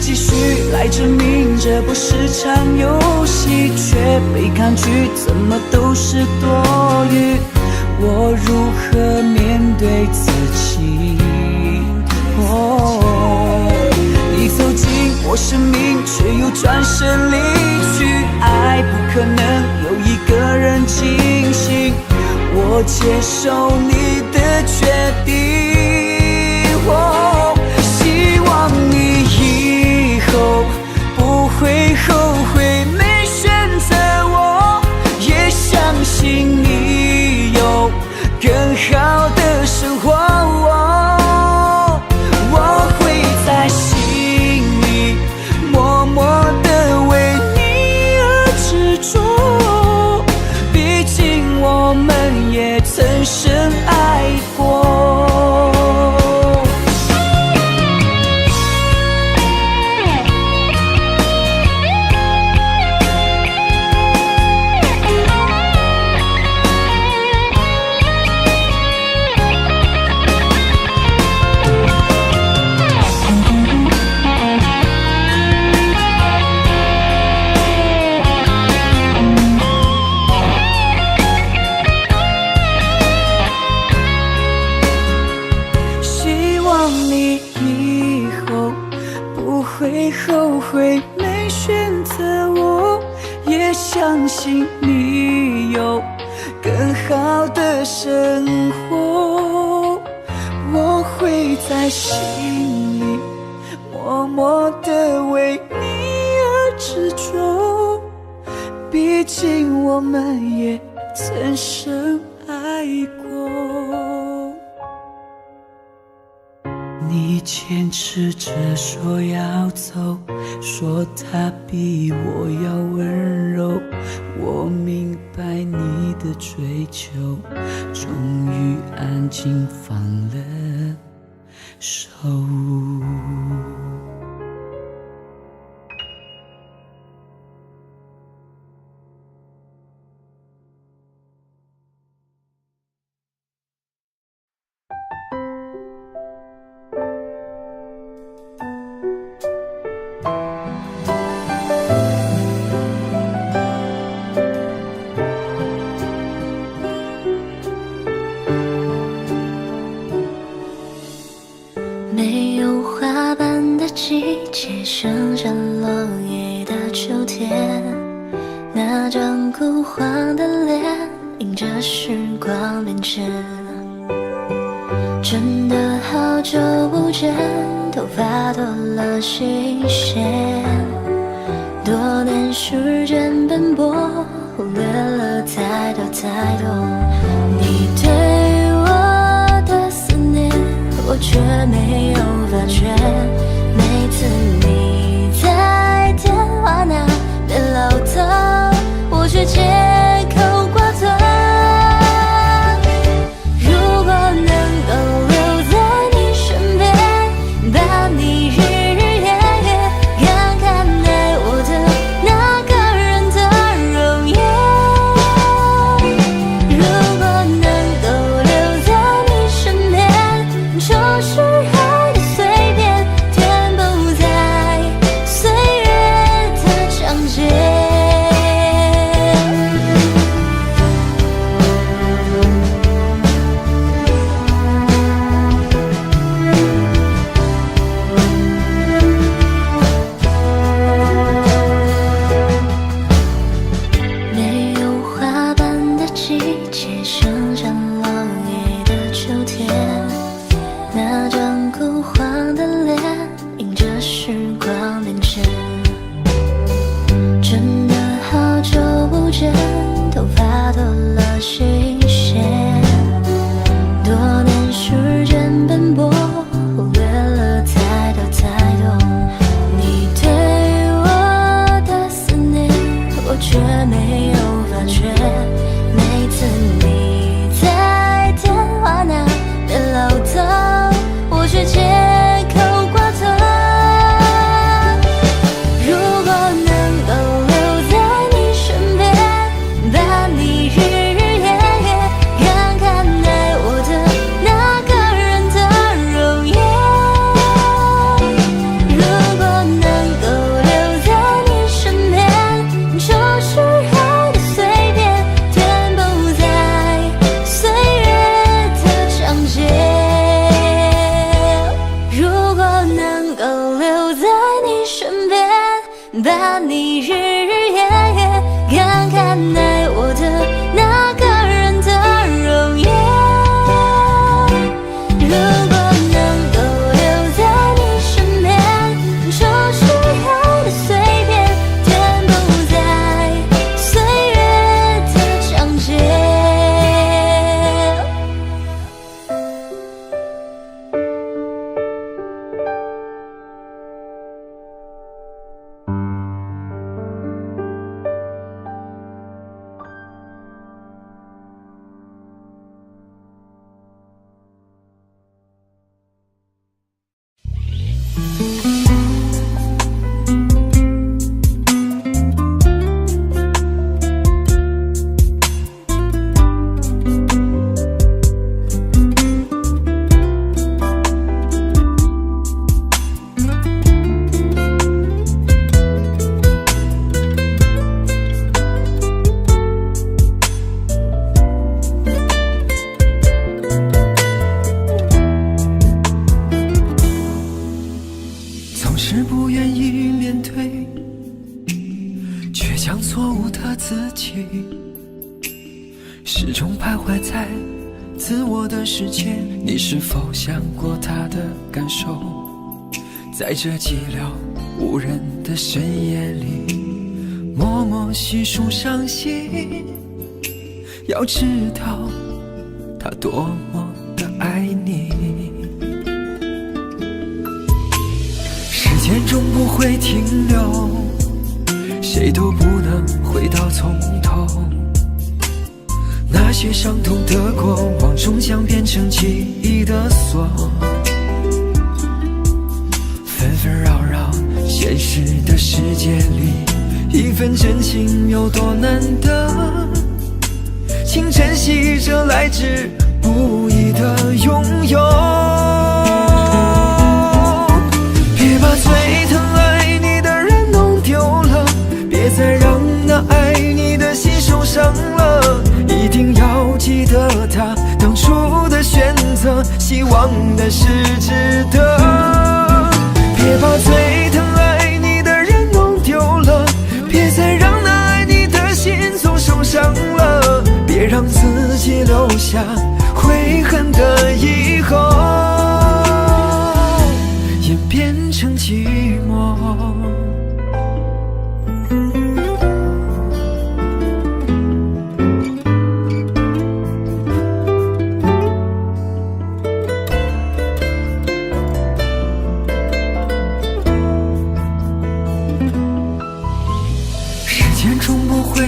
继续来证明这不是场游戏，却被抗拒，怎么都是多余。我如何面对自己？你走进我生命，却又转身离去。爱不可能有一个人进行，我接受你的决定。希望你以后不会后悔没选择我，也相信你有更好的生活。我会在心里默默地为你而执着，毕竟我们也曾深爱过。后悔没选择我，也相信你有更好的生活。我会记在心里，默默地为你而执着。毕竟我们也曾深爱过。你坚持着说要走，说他比我要温柔。我明白你的追求，终于安静放了手。没有花瓣的季节，剩下落叶的秋天，那张枯黄的脸迎着时光变迁。真的好久不见，头发多了新鲜，多年时间奔波，忽略了太多太多。你对我的思念，我却没有发觉。每次你在电话那边唠叨，我却借口挂断。如果能够留在你身边，把你日日夜夜看看爱我的那个人的容颜。如果能够留在你身边，就是爱的随便，填补在岁月的章节。没有花瓣的季节，剩下落叶的秋天，那张枯黄的脸迎着时光变迁。真的好久不见，头发多了新鲜，多年时间奔波，忽略了太多太多。你对我的思念，我却没有发觉。每次你在电话那边唠叨，我却借口挂断。如果能够留在你身边，把你日日夜夜看看爱我的那个人的容颜。如果能够留在你身边，就是爱的随便，填补在岁月的章节。如果能够留在你身边，把你日日夜夜看看爱我的那个人的容颜。如果能够留在你身边，就是爱的随便，填补在岁月的章节。总是不愿意面对，却将错误的自己始终徘徊在自我的世界，你是否想过他的感受？在这寂寥无人的深夜里，默默细数伤心，要知道他多么的爱你。时间终不会停留，谁都不能回到从头，那些伤痛的过往终将变成记忆的锁，纷纷扰扰现实的世界里，一份真情有多难得，请珍惜这来之不易的拥有。别把最疼爱你的人弄丢了，别再让那爱你的心受伤了，一定要记得他当初的选择，希望的是值得。别把最疼爱你的人弄丢了，别再让那爱你的心总受伤了，别让自己留下悔恨的以后，演变成寂寞。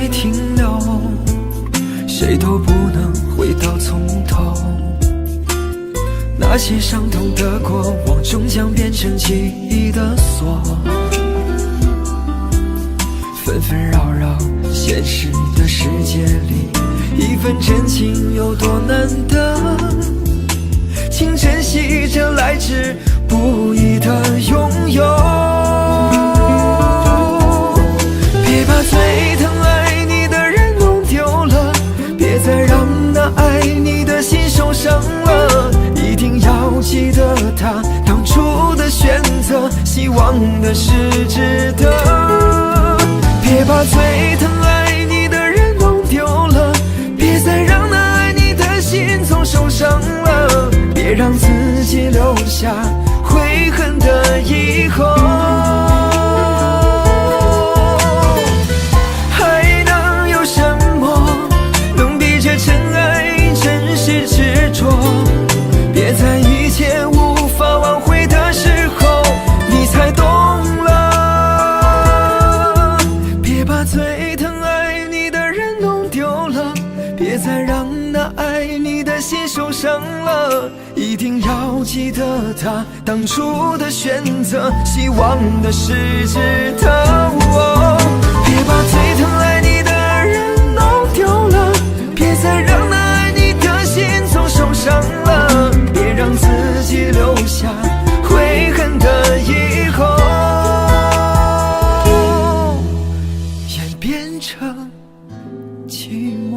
停留，谁都不能回到从头，那些伤痛的过往终将变成记忆的锁，纷纷扰扰现实的世界里，一份真情有多难得，请珍惜这来之不易的拥有。别把最疼爱你的人弄丢了，别再让那爱你的心受伤了，一定要记得他当初的选择，希望的是值得。别把最疼爱你的人弄丢了，别再让那爱你的心总受伤了，别让自己留下悔恨的以后。别在一切无法挽回的时候，你才懂了。别把最疼爱你的人弄丢了，别再让那爱你的心受伤了，一定要记得他当初的选择，希望的是值得。别把最疼爱你的人弄丢了，别再让那爱你的心总受伤了，别让自己留下悔恨的以后，演变成寂寞。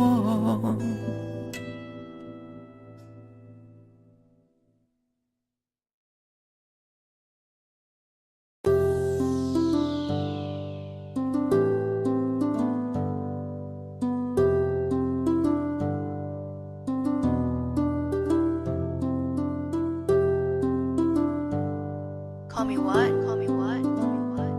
Call me what? Call me what? Call me what? Call me what?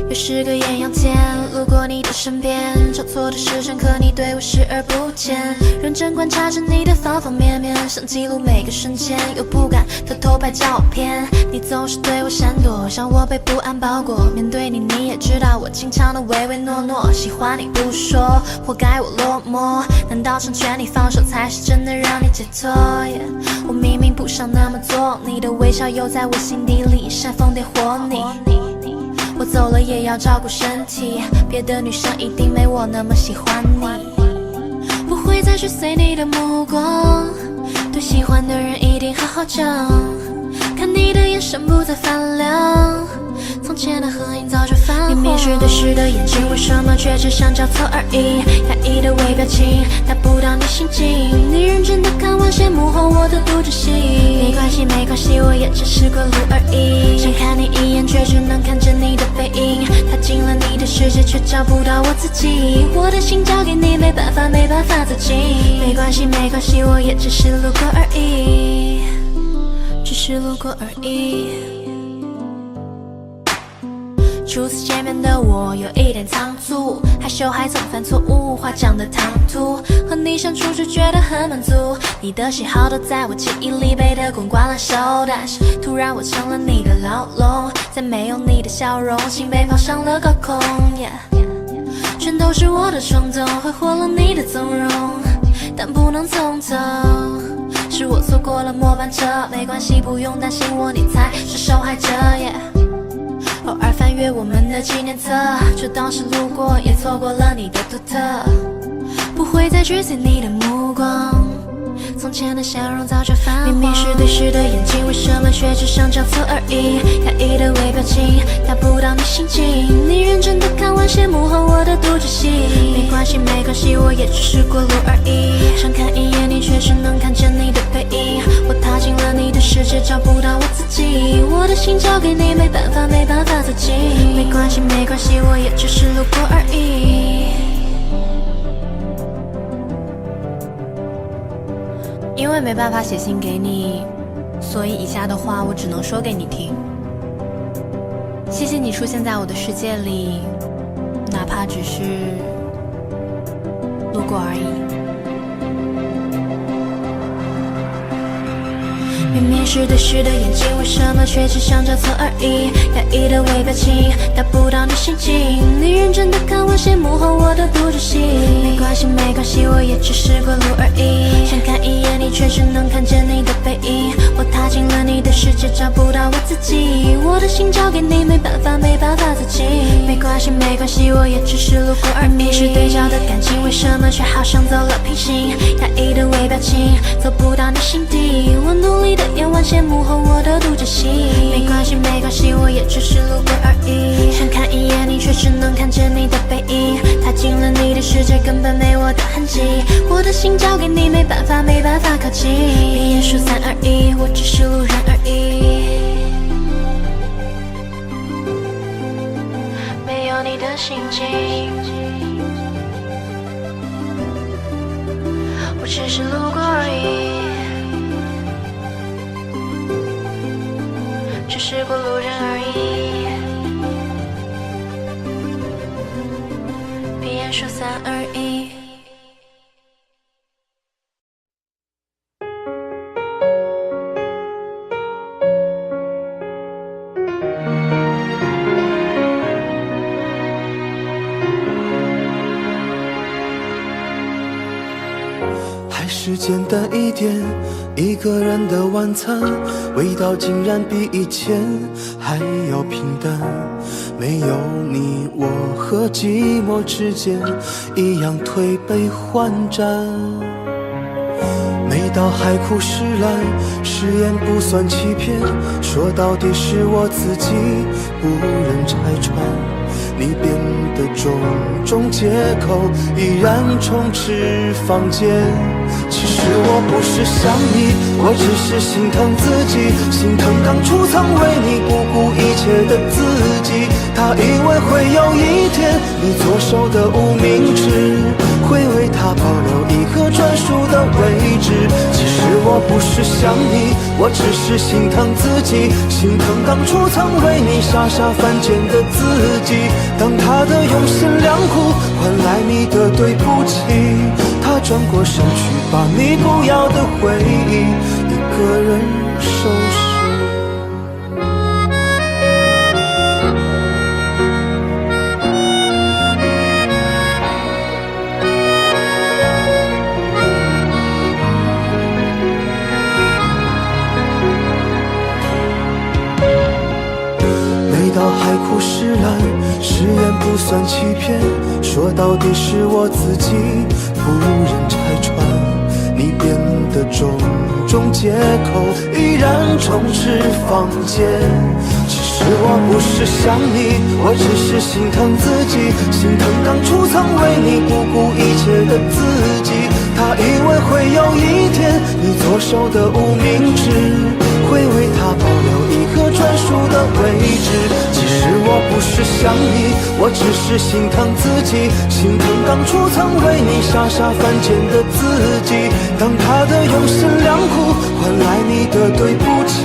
又是个艳阳天，路过你的身边，找错的时辰，可你对我视而不见。认真观察着你的方方面面，想记录每个瞬间，又不敢偷偷拍照片。你总是对我闪躲，让我被不安包裹。面对你，你也知道我经常的唯唯诺诺，喜欢你不说，活该我落寞。难道成全你放手，才是真的让你解脱？我明明不想那么做，你的微笑又在我心底里煽风点火你。我走了也要照顾身体，别的女生一定没我那么喜欢你。不会再去随你的目光，对喜欢的人一定好好讲，看你的眼神不再发亮，从前的合影早就泛黄。明明是对视的眼睛，为什么却只想交错而已？压抑的微表情，达不到你心境。你认真的看完，羡慕后我的独角戏。没关系没关系，我也只是过路而已。想看你一眼，却只能看见你的背影。踏进了你的世界，却找不到我自己。我的心交给你，没办法没办法走近。没关系没关系，我也只是路过而已，只是路过而已。初次见面的我有一点仓促，害羞还总犯错误，话讲的唐突。和你相处就觉得很满足，你的喜好都在我记忆里背得滚瓜烂熟。但是突然我成了你的牢笼，再没有你的笑容，心被抛上了高空。全都是我的冲动，挥霍了你的纵容，但不能从头。是我错过了末班车，没关系，不用担心我，你才是受害者。偶尔翻阅我们的纪念册，就当是路过，也错过了你的独特。不会再追随你的目光，从前的笑容早就泛黄。明明是对视的眼睛，为什么却只想交错而已？压抑的微表情，达不到你心境。你认真的看完，羡慕后我的独角戏。没关系没关系，我也只是过路而已。想看一眼你，却只能看见你的背影。我踏进了你的世界，找不到我自己。我的心交给你，没办法没办法走近。没关系没关系，我也只是路过而已。因为没办法写信给你，所以以下的话我只能说给你听。谢谢你出现在我的世界里，哪怕只是路过而已。明明是对视的眼睛，为什么却只想交错而已？压抑的微表情，达不到你心境。你认真的看完，羡慕后我的独角戏。没关系没关系，我也只是过路而已。想看一眼你，却只能看见你的背影。我踏进了你的世界，找不到我自己。我的心交给你，没办法没办法走近。没关系没关系，我也只是路过而已。明明是对焦的感情，为什么却好像走了平行？压抑的微表情，走不到你心底。我努力的演完，羡慕后我的独角戏。没关系没关系，我也只是路过而已。想看一眼你，却只能看见你的背影。踏进了你的世界，根本没我的痕迹。我的心交给你，没办法没办法靠近。闭眼数3、2、1，我只是路人而已。没有你的心境，我只是路过而已。只是过路人而已。闭眼数3、2、1。还是简单一点，一个人的晚餐，味道竟然比以前还要平淡。没有你，我和寂寞之间一样颓废换战。每到海枯石烂，誓言不算欺骗，说到底是我自己不忍拆穿。你编的种种借口依然充斥坊间。其实我不是想你，我只是心疼自己，心疼当初曾为你不顾一切的自己。他以为会有一天，你左手的无名指会为他保留一个专属的位置。其实我不是想你，我只是心疼自己，心疼当初曾为你傻傻犯贱的自己。当他的用心良苦换来你的对不起，他转过身去，把你不要的回忆一个人收拾。每到海枯石烂，誓言不算欺骗，说到底是我自己不忍拆穿。你编的种种借口依然充斥坊间。其实我不是想你，我只是心疼自己，心疼当初曾为你不顾一切的自己。他以为会有一天，你左手的无名指会为他保留一个专属的位置。其实我不是想你，我只是心疼自己，心疼当初曾为你傻傻犯贱的自己。当他的用心良苦换来你的对不起，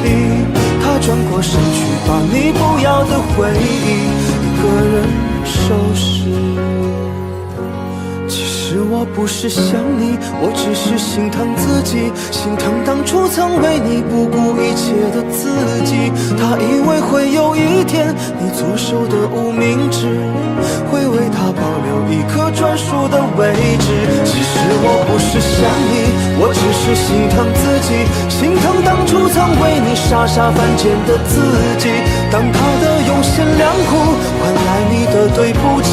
他转过身去，把你不要的回忆一个人收拾。其实我不是想你，我只是心疼自己，心疼当初曾为你不顾一切的自己。他以为会有一天，你左手的无名指会为他保留一颗专属的位置。其实我不是想你，我只是心疼自己，心疼当初曾为你傻傻犯贱的自己。当他的用心良苦换来你的对不起，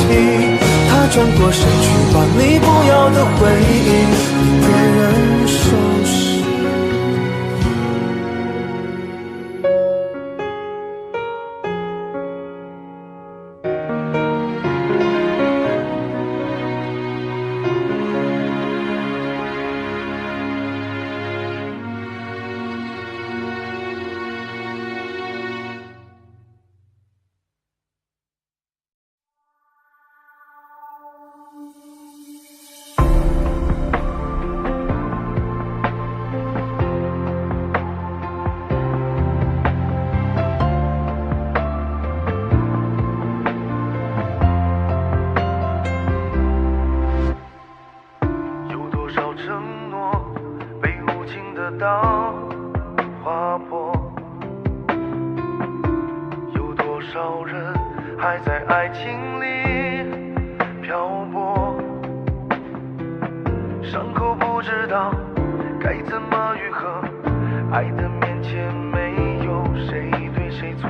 他转过身去，把你不要的回忆一个人收拾。划破，有多少人还在爱情里漂泊，伤口不知道该怎么愈合，爱的面前没有谁对谁错。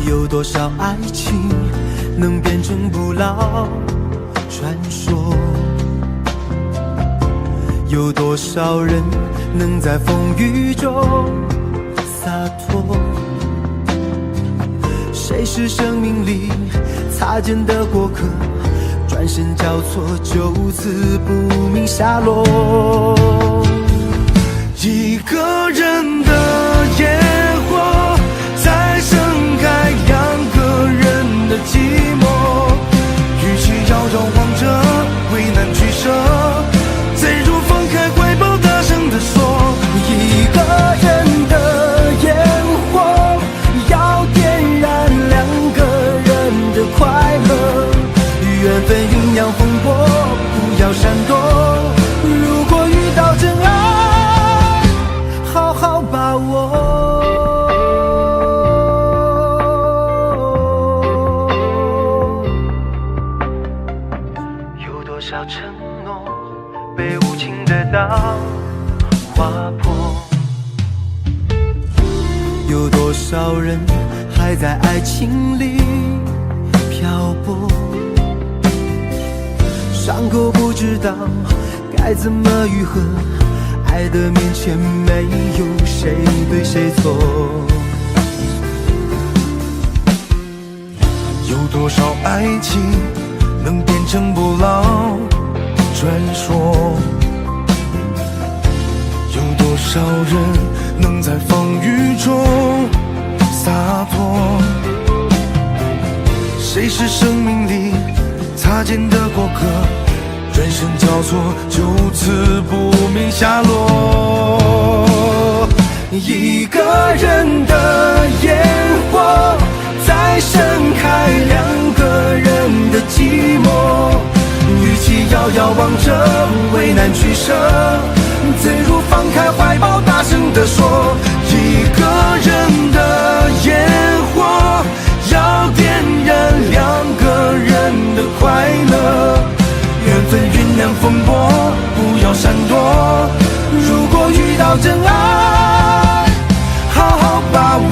有多少爱情能变成不老传说？有多少人能在风雨中洒脱？谁是生命里擦肩的过客，转身交错，就此不明下落。一个人的野火在盛开两个人的寂寞，与其遥遥望着为难取舍，贼如放开怀抱大声地说，一个人的烟火要点燃两个人的快乐，缘分酝酿风波不要闪躲，如果遇到真爱好好把握。有多少承诺被无情的刀划破，有多少人还在爱情里漂泊，伤口不知道该怎么愈合，爱的面前没有谁对谁错。有多少爱情能变成不老传说，有多少人能在风雨中洒脱，谁是生命里擦肩的过客，转身交错，就此不明下落。一个人的烟火在盛开两个人的寂寞，与其遥遥望着为难取舍，贼如放开怀抱大声地说，一个人的烟火要点燃两个人的快乐，缘分酝酿风波不要闪躲，如果遇到真爱好好把握。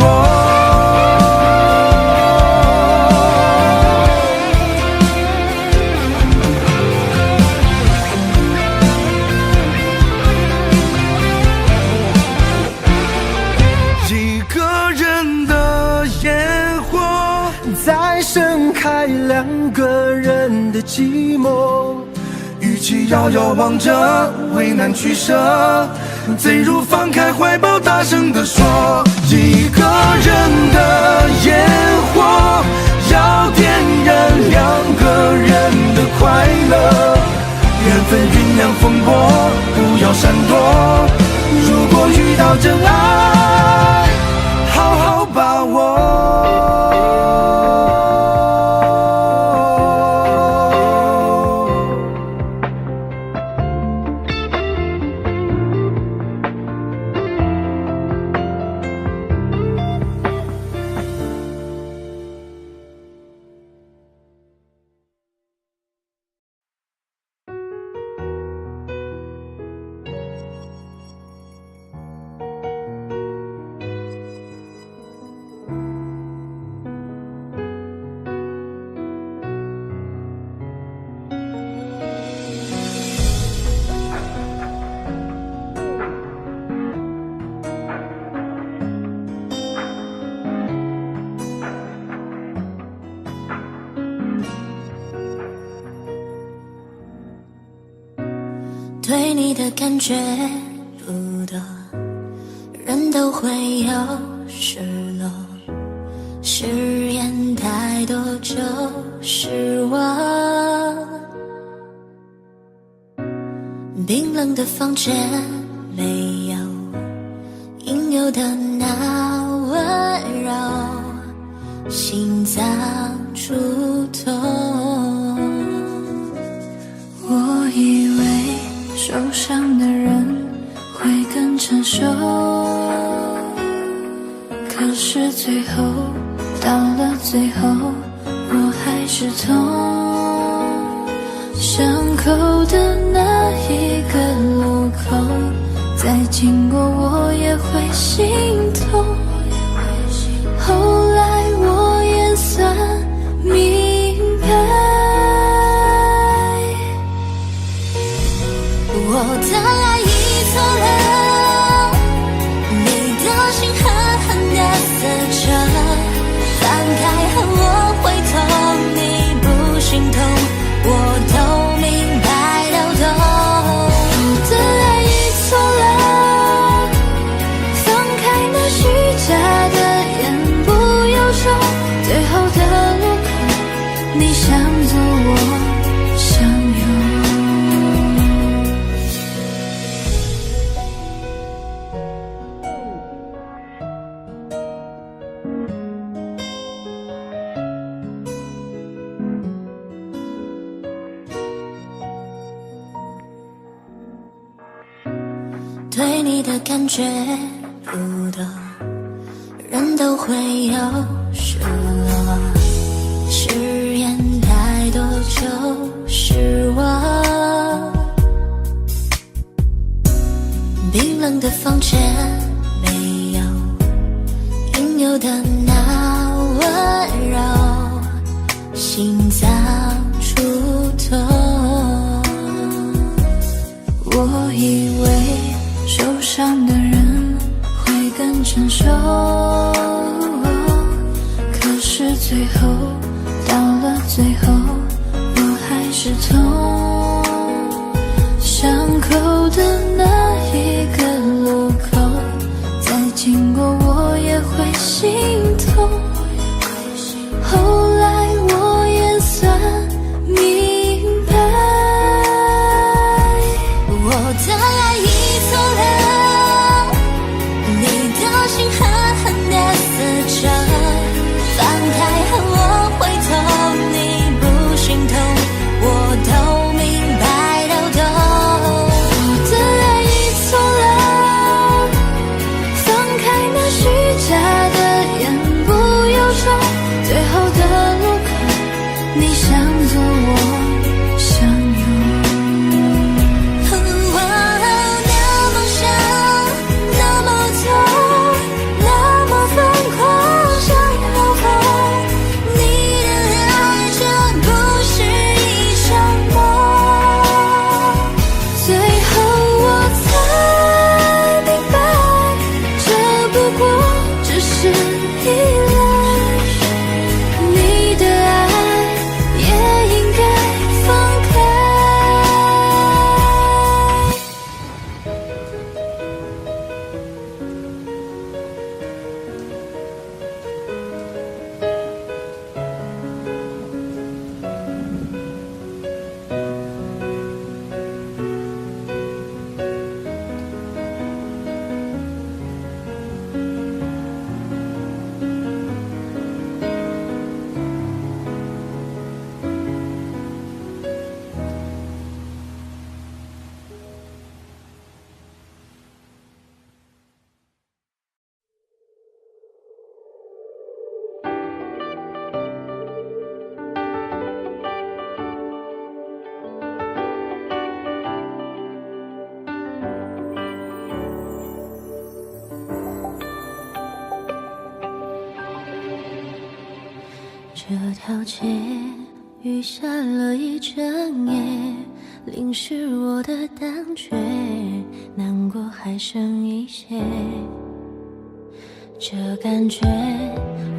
两个人的寂寞。与其遥遥望着，为难取舍，贼如放开怀抱，大声地说：一个人的烟火，要点燃两个人的快乐。缘分酝酿风波，不要闪躲。如果遇到真爱，好好把握。对你的感觉不多，人都会有失落，誓言太多就失望。冰冷的房间没有应有的那温柔，心脏触痛。我以为受伤的人会更成熟，可是最后到了最后，我还是痛。伤口的那一个路口，再经过我也会心痛。后来我也算明白，我的爱已错了，你的心狠狠地撕着，翻开后我会痛，你不心痛，我都明白到懂。我的爱已错了，放开那虚假的言不由衷，最后的路口，你想走我想有。对你的感觉不多，人都会有失落，誓言太多就失望。冰冷的房间没有应有的那温柔，心脏触痛。我以为受伤的人会更成熟，可是最后到了最后，我还是痛。伤口的那一个路口，再经过我也会心痛。后来我也算明白，我的爱已错了，你的心狠狠地撕着，翻开后我会痛，你不心痛，我都明白到懂。我的爱已错了，放开那虚假的言条街，雨下了一整夜，淋湿我的胆怯，难过还剩一些。这感觉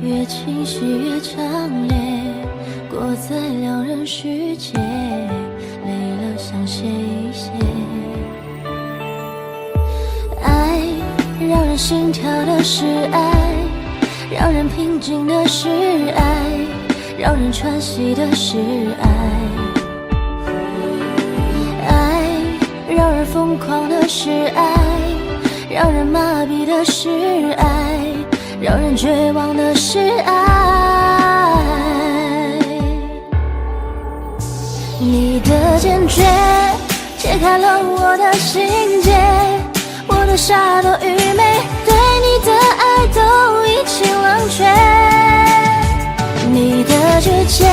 越清晰越强烈，过在两人世界，累了想歇一歇。爱让人心跳的是爱，让人平静的是爱，让人喘息的是爱。爱让人疯狂的是爱，让人麻痹的是爱，让人绝望的是爱。你的坚决解开了我的心结，我的傻多愚昧，对你的爱都已经冷却。你的拒绝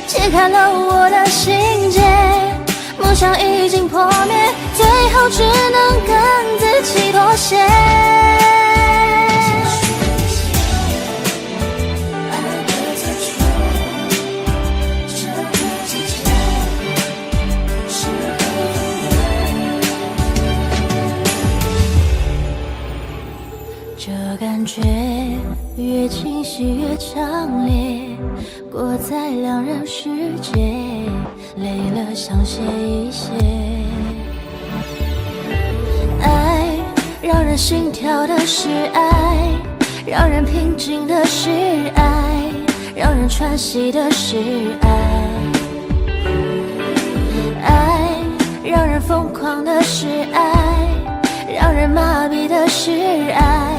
解开了我的心结，梦想已经破灭，最后只能跟自己妥协。这感觉越清晰越强烈，过在两人世界，累了想歇一歇。爱让人心跳的是爱，让人平静的是爱，让人喘息的是爱。爱让人疯狂的是爱，让人麻痹的是爱，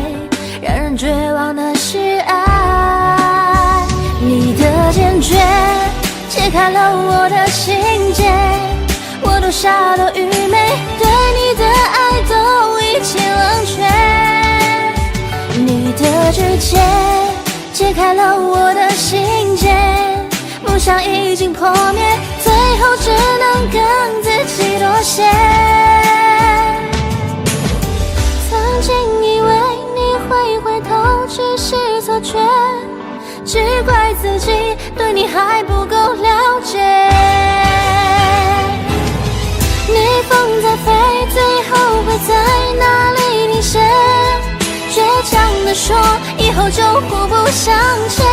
让人绝望的是爱。你的坚决解开了我的心结，我多傻多愚昧，对你的爱都已经冷却。你的拒绝解开了我的心结，梦想已经破灭，最后只能跟自己妥协。曾经以为你会回头，只是错觉，只怪自己对你还不够了解。逆风在飞，最后会在哪里停歇？倔强地说，以后就互不相欠。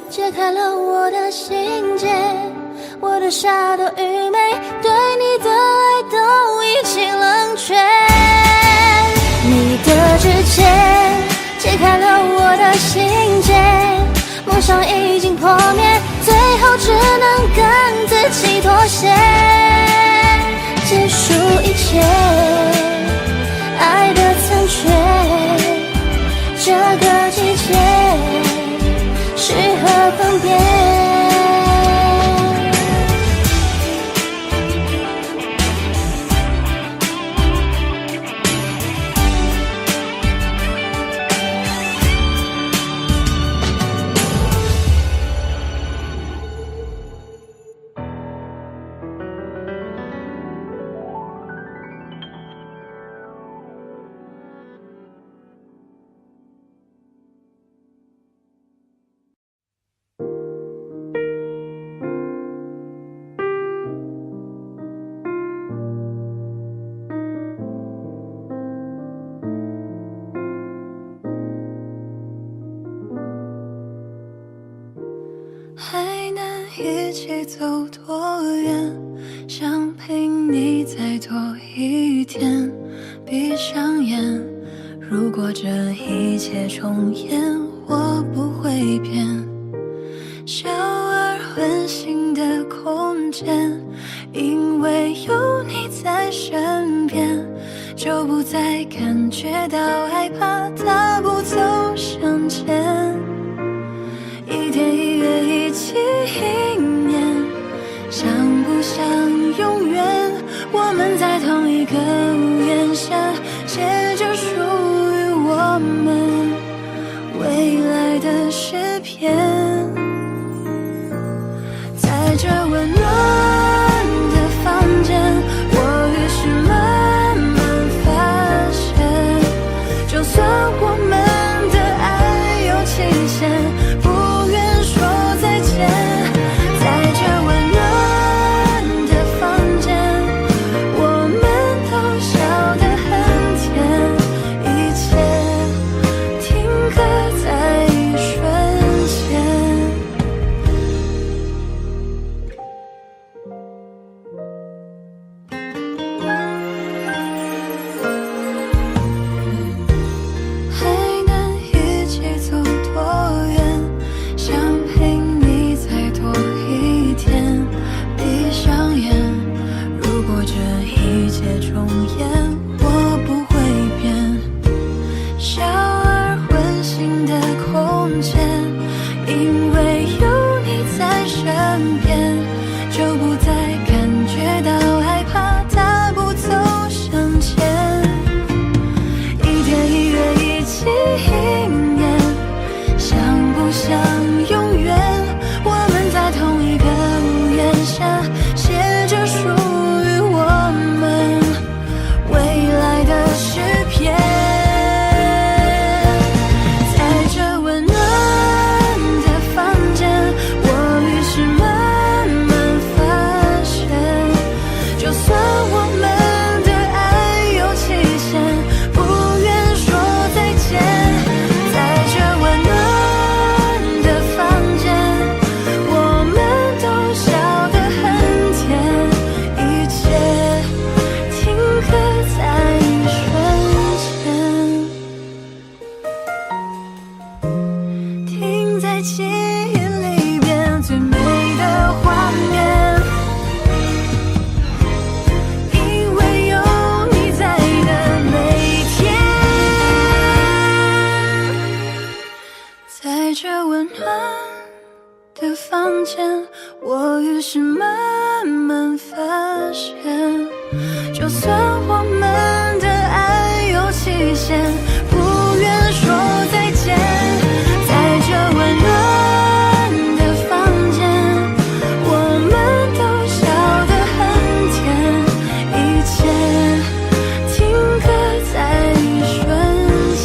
解开了我的心结，我的傻多愚昧，对你的爱都已经冷却。你的拒绝解开了我的心结，梦想已经破灭，最后只能跟自己妥协。结束一切，爱的残缺，这个季节适合分别。还能一起走多远？想陪你再多一天。闭上眼，如果这一切重演，我不会变。小而温馨的空间，因为有你在身边，就不再感觉到害怕，大步走向前。一天一月一起一年，不像永远，我们在同一个屋檐下，写着属于我们未来的诗篇。在这温暖的房间，我于是慢慢发现，就算我们的爱有期限，不愿说再见。在这温暖的房间，我们都笑得很甜，一切停格在一瞬间。还能一起走多远？想陪你再多一天。闭上眼，如果这一切重演，我不会变。小而温馨的空间，因为有你在身边，就不再感觉到害怕，大步走向前。一天一月一起一年，像不像永远？我们在同一个屋檐下，写着属于我们未来的诗篇。在这温暖的房间，我于是慢慢发现，就算我们的爱有期限，不愿说再见。在这温暖的房间，我们都笑得很甜，一切停格在一瞬间，停在记忆里边最美的画面。因为有你在的每天，在这温暖的房间，我于是慢慢发现，就算我们的爱有期限，不愿说再见。在这温暖的房间，我们都笑得很甜，一切停格在一瞬间。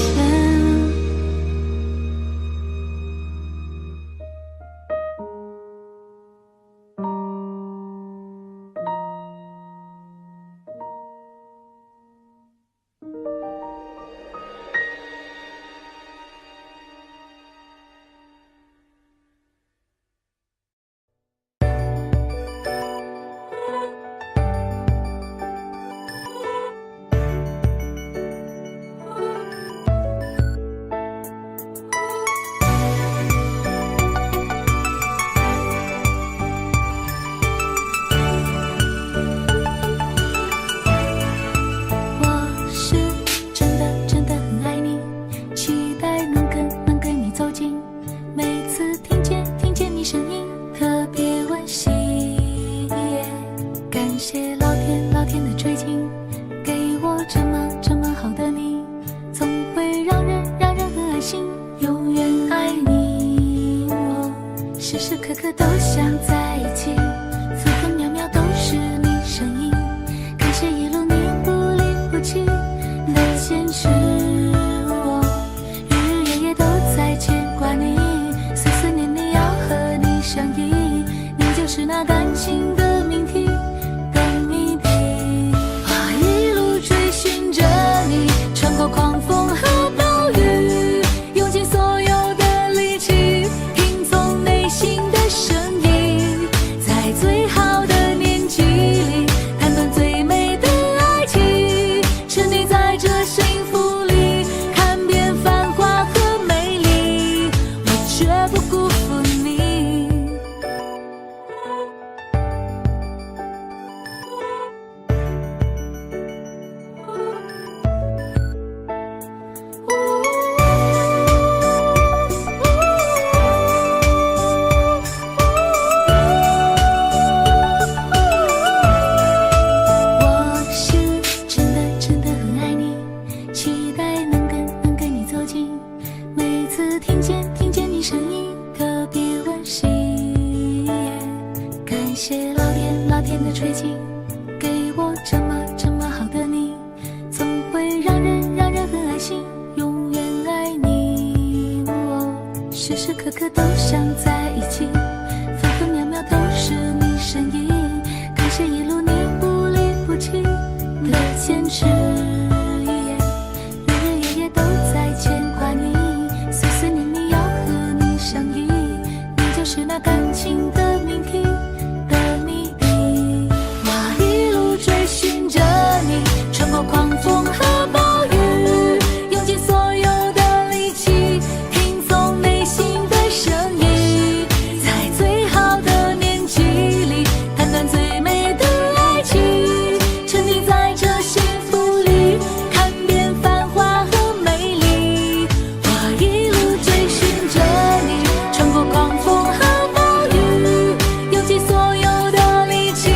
我是真的真的很爱你，期待能跟你走近，每次听见你声音特别温馨。感谢老天的垂青，给我这么好的你，总会让人很安心，永远爱你。我时时刻刻都想在一起，分分秒秒都是你声音，感谢一路你不离不弃的坚持。我日日夜夜都在牵挂你，思思念念要和你相依，你就是那感情的命题的谜底。我一路追寻着你，穿过狂风和暴雨，用尽所有的力气，听从内心的声音，在吹进，给我这么好的你，怎会让人很安心，永远爱你。我时时刻刻都想在一起，分分秒秒都是你身影，感谢一路你不离不弃的坚持，日日夜夜都在牵挂你，岁岁年年要和你相依，你就是那感情的命题的谜底。我一路追寻着你，穿过狂风和暴雨，用尽所有的力气，听从内心的声音，在最好的年纪里谈段最美的爱情，沉溺在这幸福里，看遍繁华和美丽。我一路追寻着你，穿过狂风和暴雨，用尽所有的力气，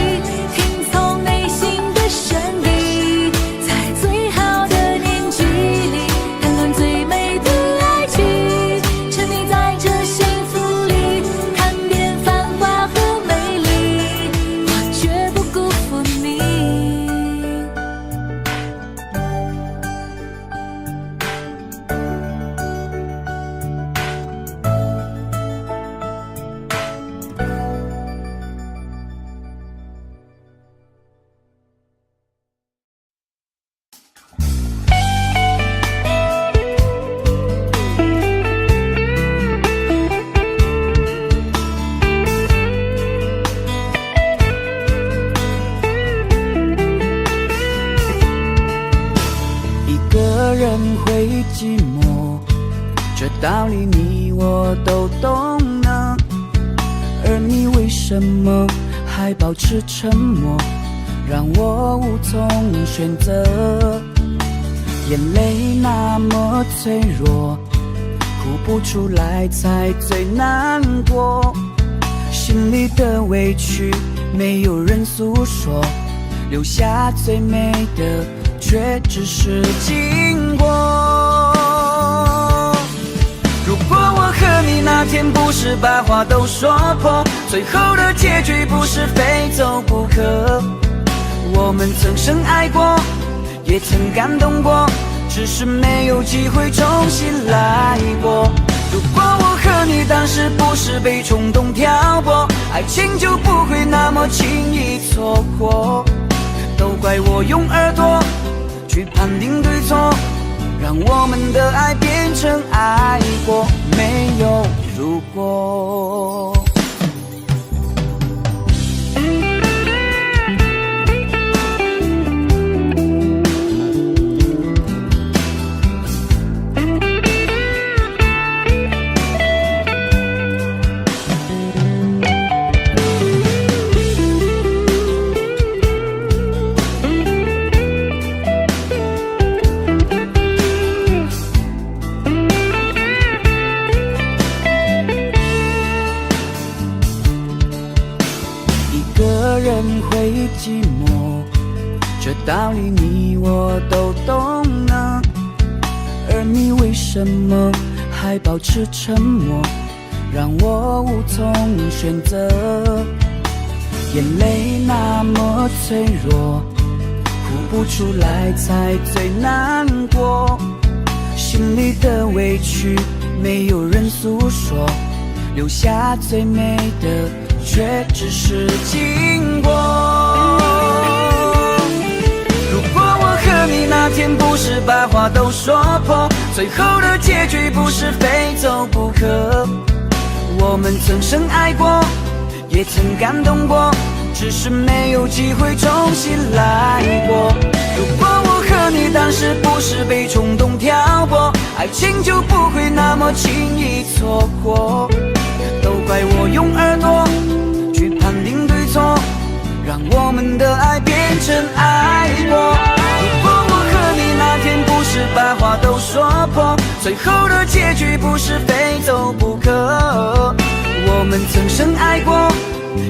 听从内心的声音，在最好的年纪里谈论最美的爱情，沉溺在这幸福里，看遍繁华和美丽，我绝不辜负你。一个人会寂寞，这道理你我都懂呢。而你为什么还保持沉默，让我无从选择？眼泪那么脆弱，哭不出来才最难过。心里的委屈没有人诉说，留下最美的却只是经过。如果我和你那天不是把话都说破，最后的结局不是非走不可。我们曾深爱过，也曾感动过，只是没有机会重新来过。如果我和你当时不是被冲动挑拨，爱情就不会那么轻易错过。都怪我用耳朵去判定对错，让我们的爱变成爱过，没有如果。会寂寞，这道理你我都懂呢。而你为什么还保持沉默，让我无从选择？眼泪那么脆弱，哭不出来才最难过。心里的委屈没有人诉说，留下最美的却只是经过。如果我和你那天不是把话都说破，最后的结局不是非走不可。我们曾深爱过，也曾感动过，只是没有机会重新来过。如果我和你当时不是被冲动挑拨，爱情就不会那么轻易错过。都怪我用耳朵去判定对错，让我们的爱变成爱过。如果我和你那天不是把话都说破，最后的结局不是非走不可。我们曾深爱过，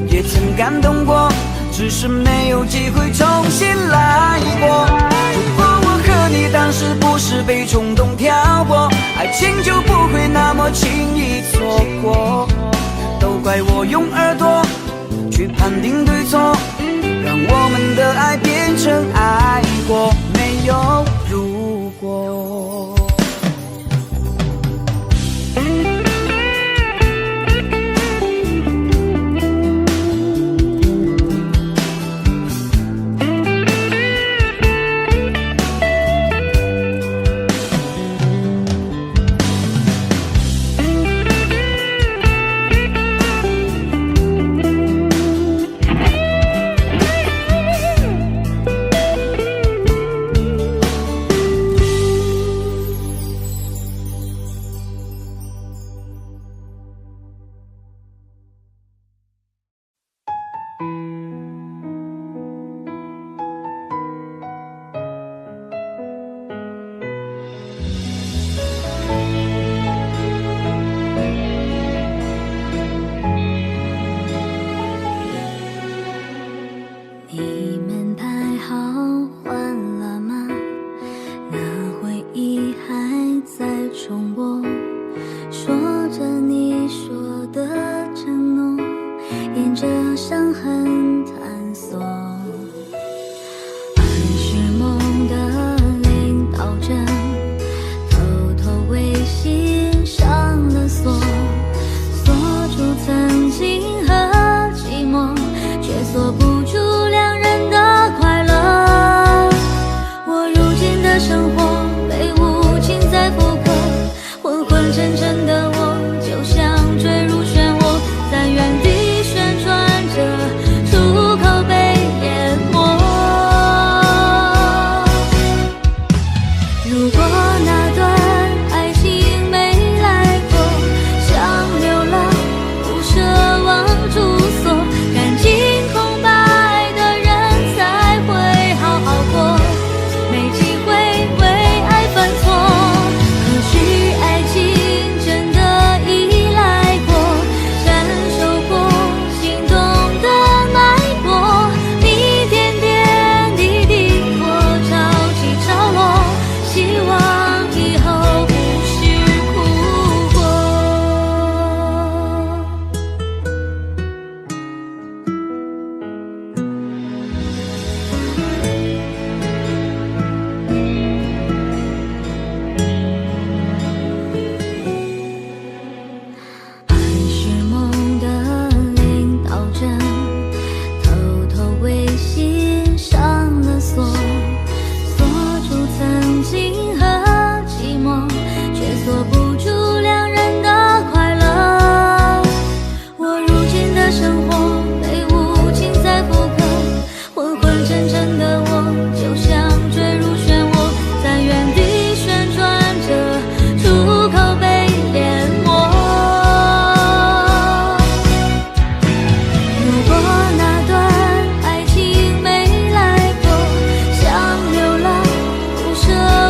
也曾感动过，只是没有机会重新来过。如果我和你当时不是被冲动挑拨，爱情就不会那么轻易错过。都怪我用耳朵去判定对错，让你们排好换了吗？那回忆还在重播，说着你说的承诺，沿着伤痕探索。爱是梦的领导者，偷偷微信上了锁，锁住曾经和寂寞，却锁不住两人的快乐。我如今的生活被无情在复刻，昏昏沉沉的我就像坠入漩涡，在原地旋转着，出口被淹没。如果那段爱情没来过，像流浪不奢望住所，感情空白的人才会好好过，没机会为爱犯错。可许爱情真的依赖过，感受过心动的脉搏，你点点滴滴我潮起潮落，希望以后不是苦果。爱是梦的领导者，偷偷微信上了锁，锁住曾经和寂寞，却锁不住两人的快乐。我如今的生活被无情在复刻，昏昏沉沉的我就像坠入漩涡，在原地旋转着，出口被淹没。如果那段爱情没来过，像流浪不奢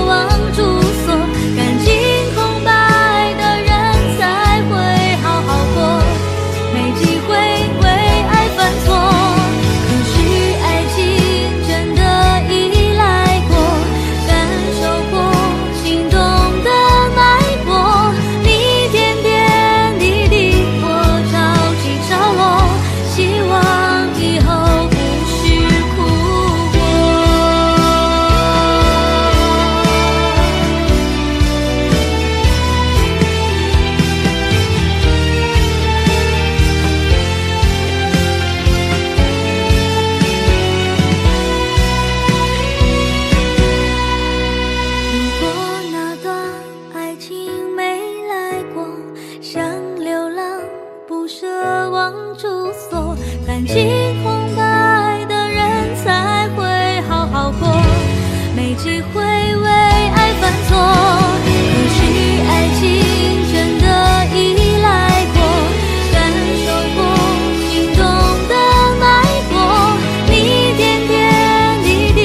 望住所，感情空白的人才会好好过，没机会为爱犯错。可许爱情真的依赖过，感受过心动的脉搏，你点点滴滴我潮起潮落，希望以后不是苦果。如果那段爱情没来过，像流浪不奢望住所，感情空白的人才会好好过，没机会为爱犯错。可许爱情真的依赖过，感受过心动的脉搏，你点点滴滴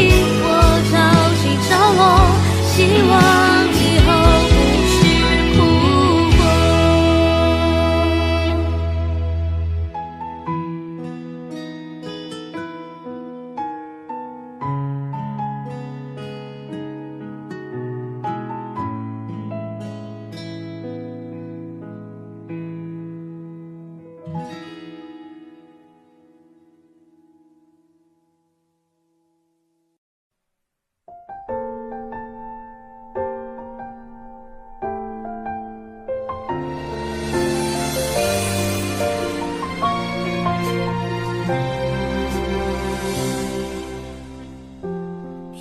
我潮起潮落，希望以后不是苦果。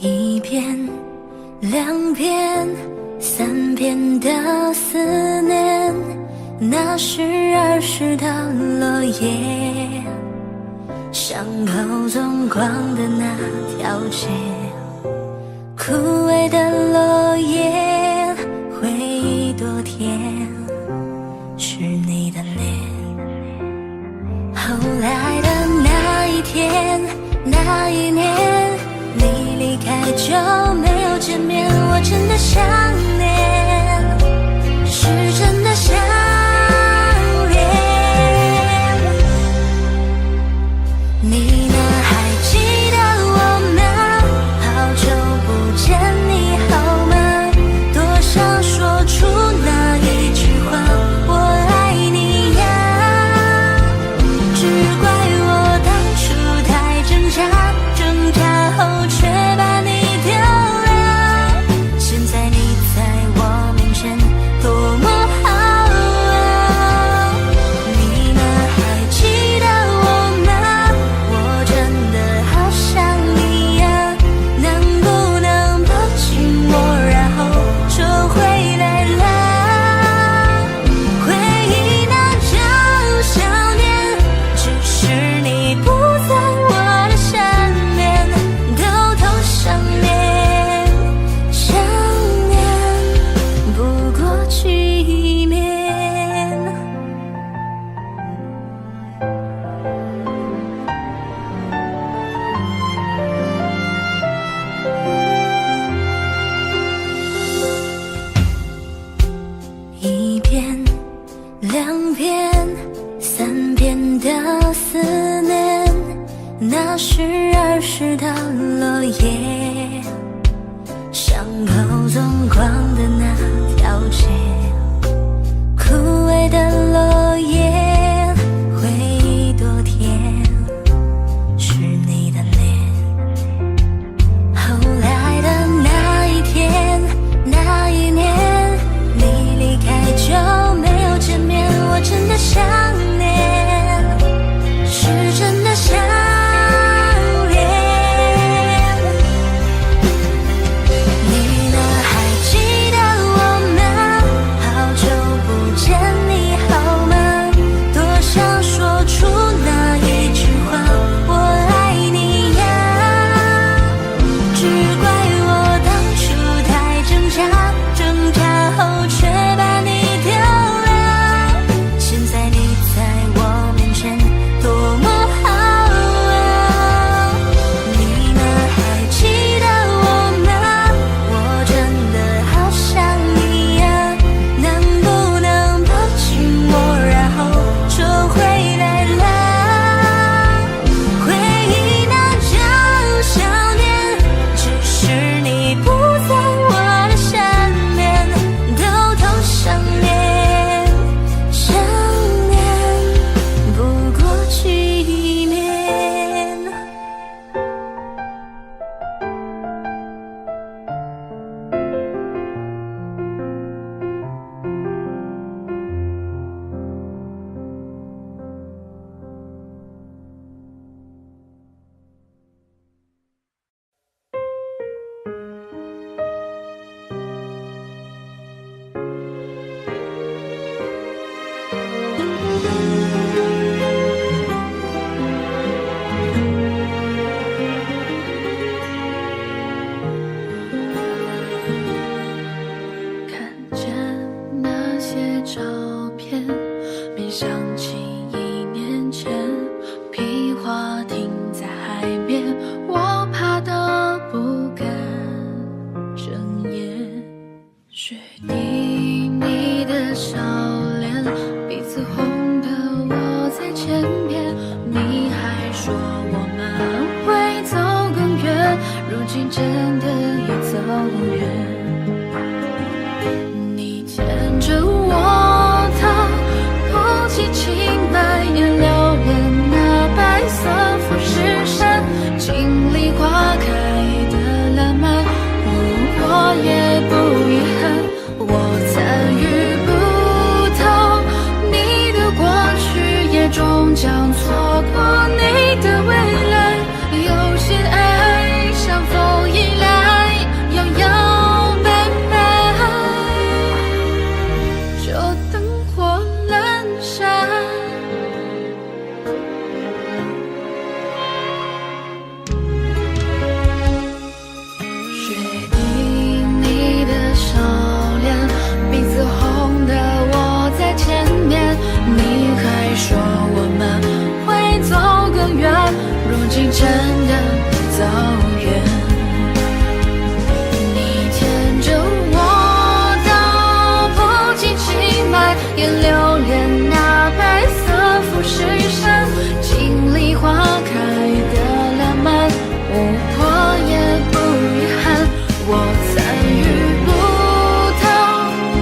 一遍、两遍、三遍的思念，那是儿时的落叶，伤口中光的那条街，枯萎的落叶，回忆多甜，是你的脸。后来的那一天，那一年，你离开就没有见面，我真的想念，是真的想念。你呢？还记得是儿时的落叶，伤口纵狂的那条街，枯萎的落叶，回忆多甜，是你的脸。后来的那一天，那一年，你离开就没有见面，我真的想念，是真的想念。你呢，还记得我吗？好久不见，你好吗？多想说出那一句话，我爱你呀。只怪我当初太挣扎，挣扎后却把你丢了。现在你在我面前多么好啊！你呢，还记得我吗？我真的好想你呀，能不能抱紧我，然后就回来了？回忆那叫想念，只是你不在我的身边，偷偷想念，想念不过几年。看见那些照片，便想起1年前，皮划停在海边，我怕得不敢睁眼。雪地你的笑脸，鼻子红的我在前边，你还说我们会走更远，如今真的已走远。你牵着我的不及情蔓延留恋那白色富士山，经历花开的浪漫，我也不遗憾。我参与不到你的过去，也终将错过你的未来。有些爱像风一来，摇摇摆摆，就灯火阑珊。雪地你的笑脸，鼻子红的我在前面，你还说我们会走更远，如今真的走远。你牵着我的不及情蔓延留恋那白色富士山，经历花开的浪漫，我也不遗憾。我参与不到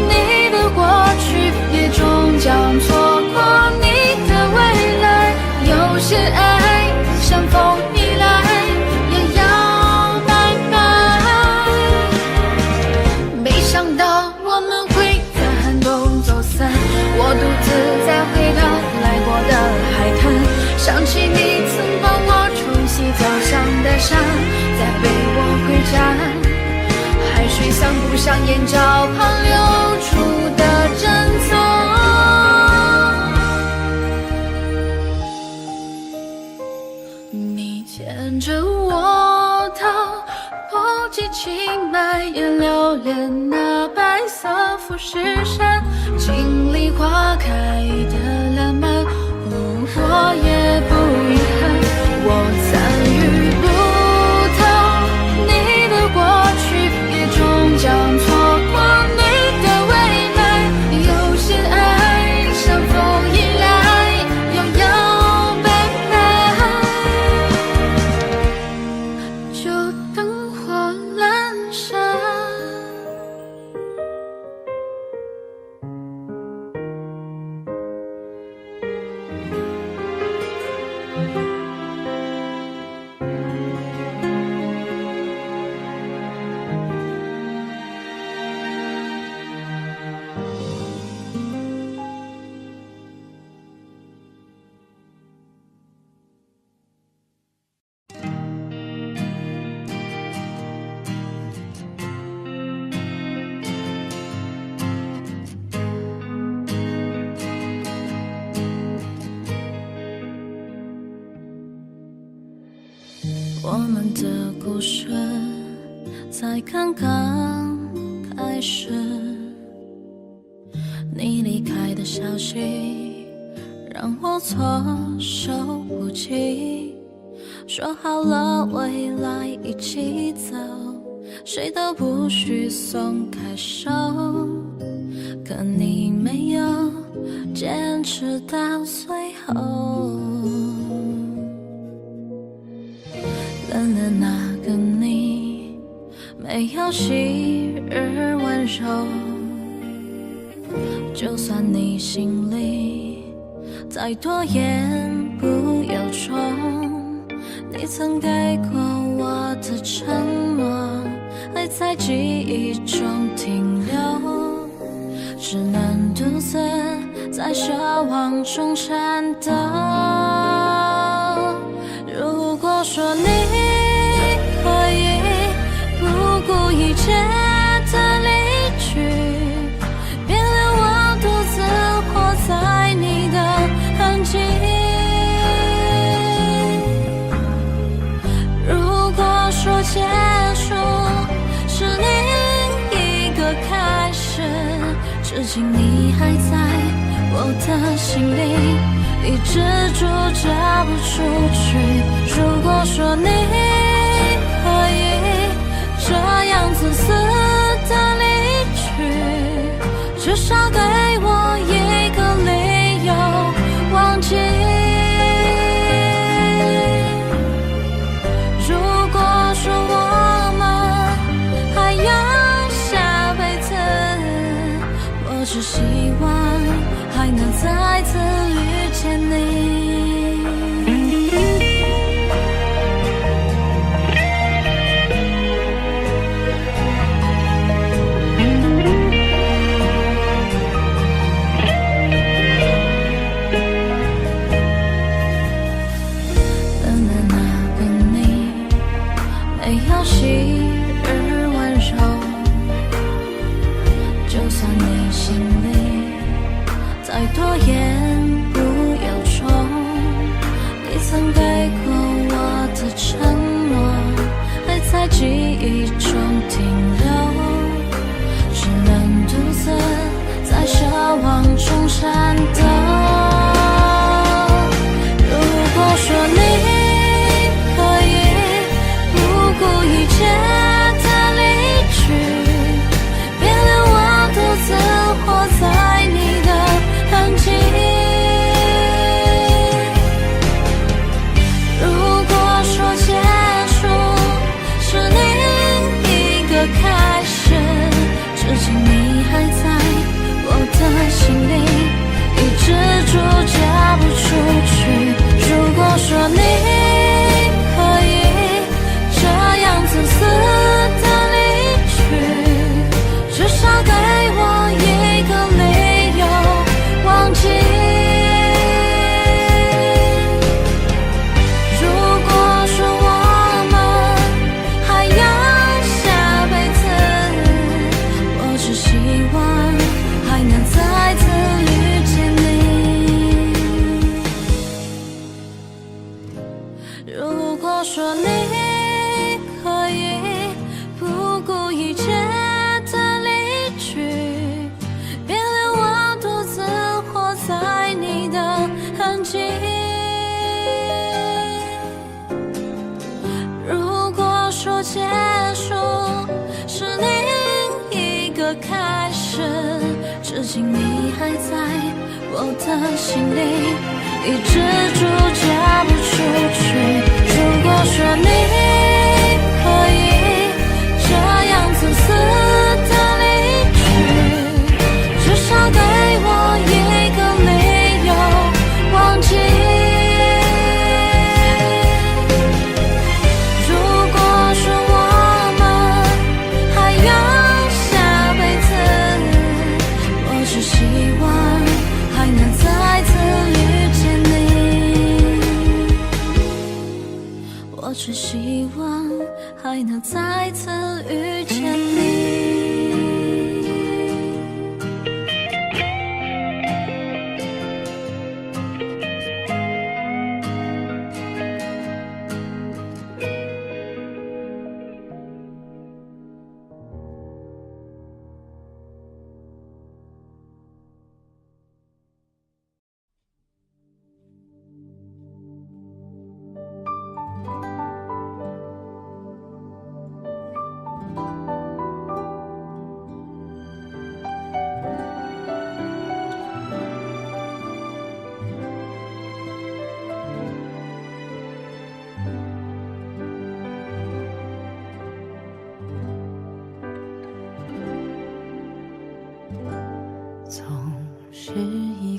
你的过去，也终将错过你的未来。有些爱像风一来，摇摇摆摆，没想到我们会在寒冬走散，我独自再回到来过的海滩，想起你曾帮我冲洗脚上的沙，再背我回家。海水像不像眼角旁流出的珍藏。你牵着我的不及情蔓延留恋那白色富士山，经历花开的浪漫，我也不遗憾。我参与不到你的过去，也终将错过你的未来。有些爱像风一来，摇摇摆摆，我们的故事才刚刚开始，你离开的消息让我措手不及。说好了未来一起走，谁都不许松开手，可你没有坚持到最后。冷的那个你，没有昔日温柔，就算你心里再多言不由衷，你曾给过我的承诺还在记忆中停留，只能独自在奢望中颤抖。如果说你可以不顾一切的离去，别留我独自活在你的痕迹。如果说结束是另一个开始，至今你还在我的心里，一直住找不出去。如果说你可以这样自私的离去，至少给我一个理由忘记。如果说我们还有下辈子，我只希望还能再次遇见你。等的那个你，没有昔日温柔，就算你心里再多言不由衷，你曾给过我的承诺还在记忆中停留，只能独自在奢望中颤抖。如果说你可以不顾一切的离去，别留我独自活在你的痕迹。如果说结束是另一个开始，至今你还在我的心里，一直住找不出去。如果说你可以这样自私的离去，至少给我一个理由忘记。如果说我们还有下辈子，我只希望还能再次遇见你。如果说你可以不顾一切的离去，别留我独自活在你的痕迹。如果说结束是另一个开始，至今你还在我的心里，一直住找不出去。如果说你可以这样自私的离去，至少给我一个理由忘记。如果说我们还有下辈子，我只希望还能再次遇见你，我只希望还能再次遇见你。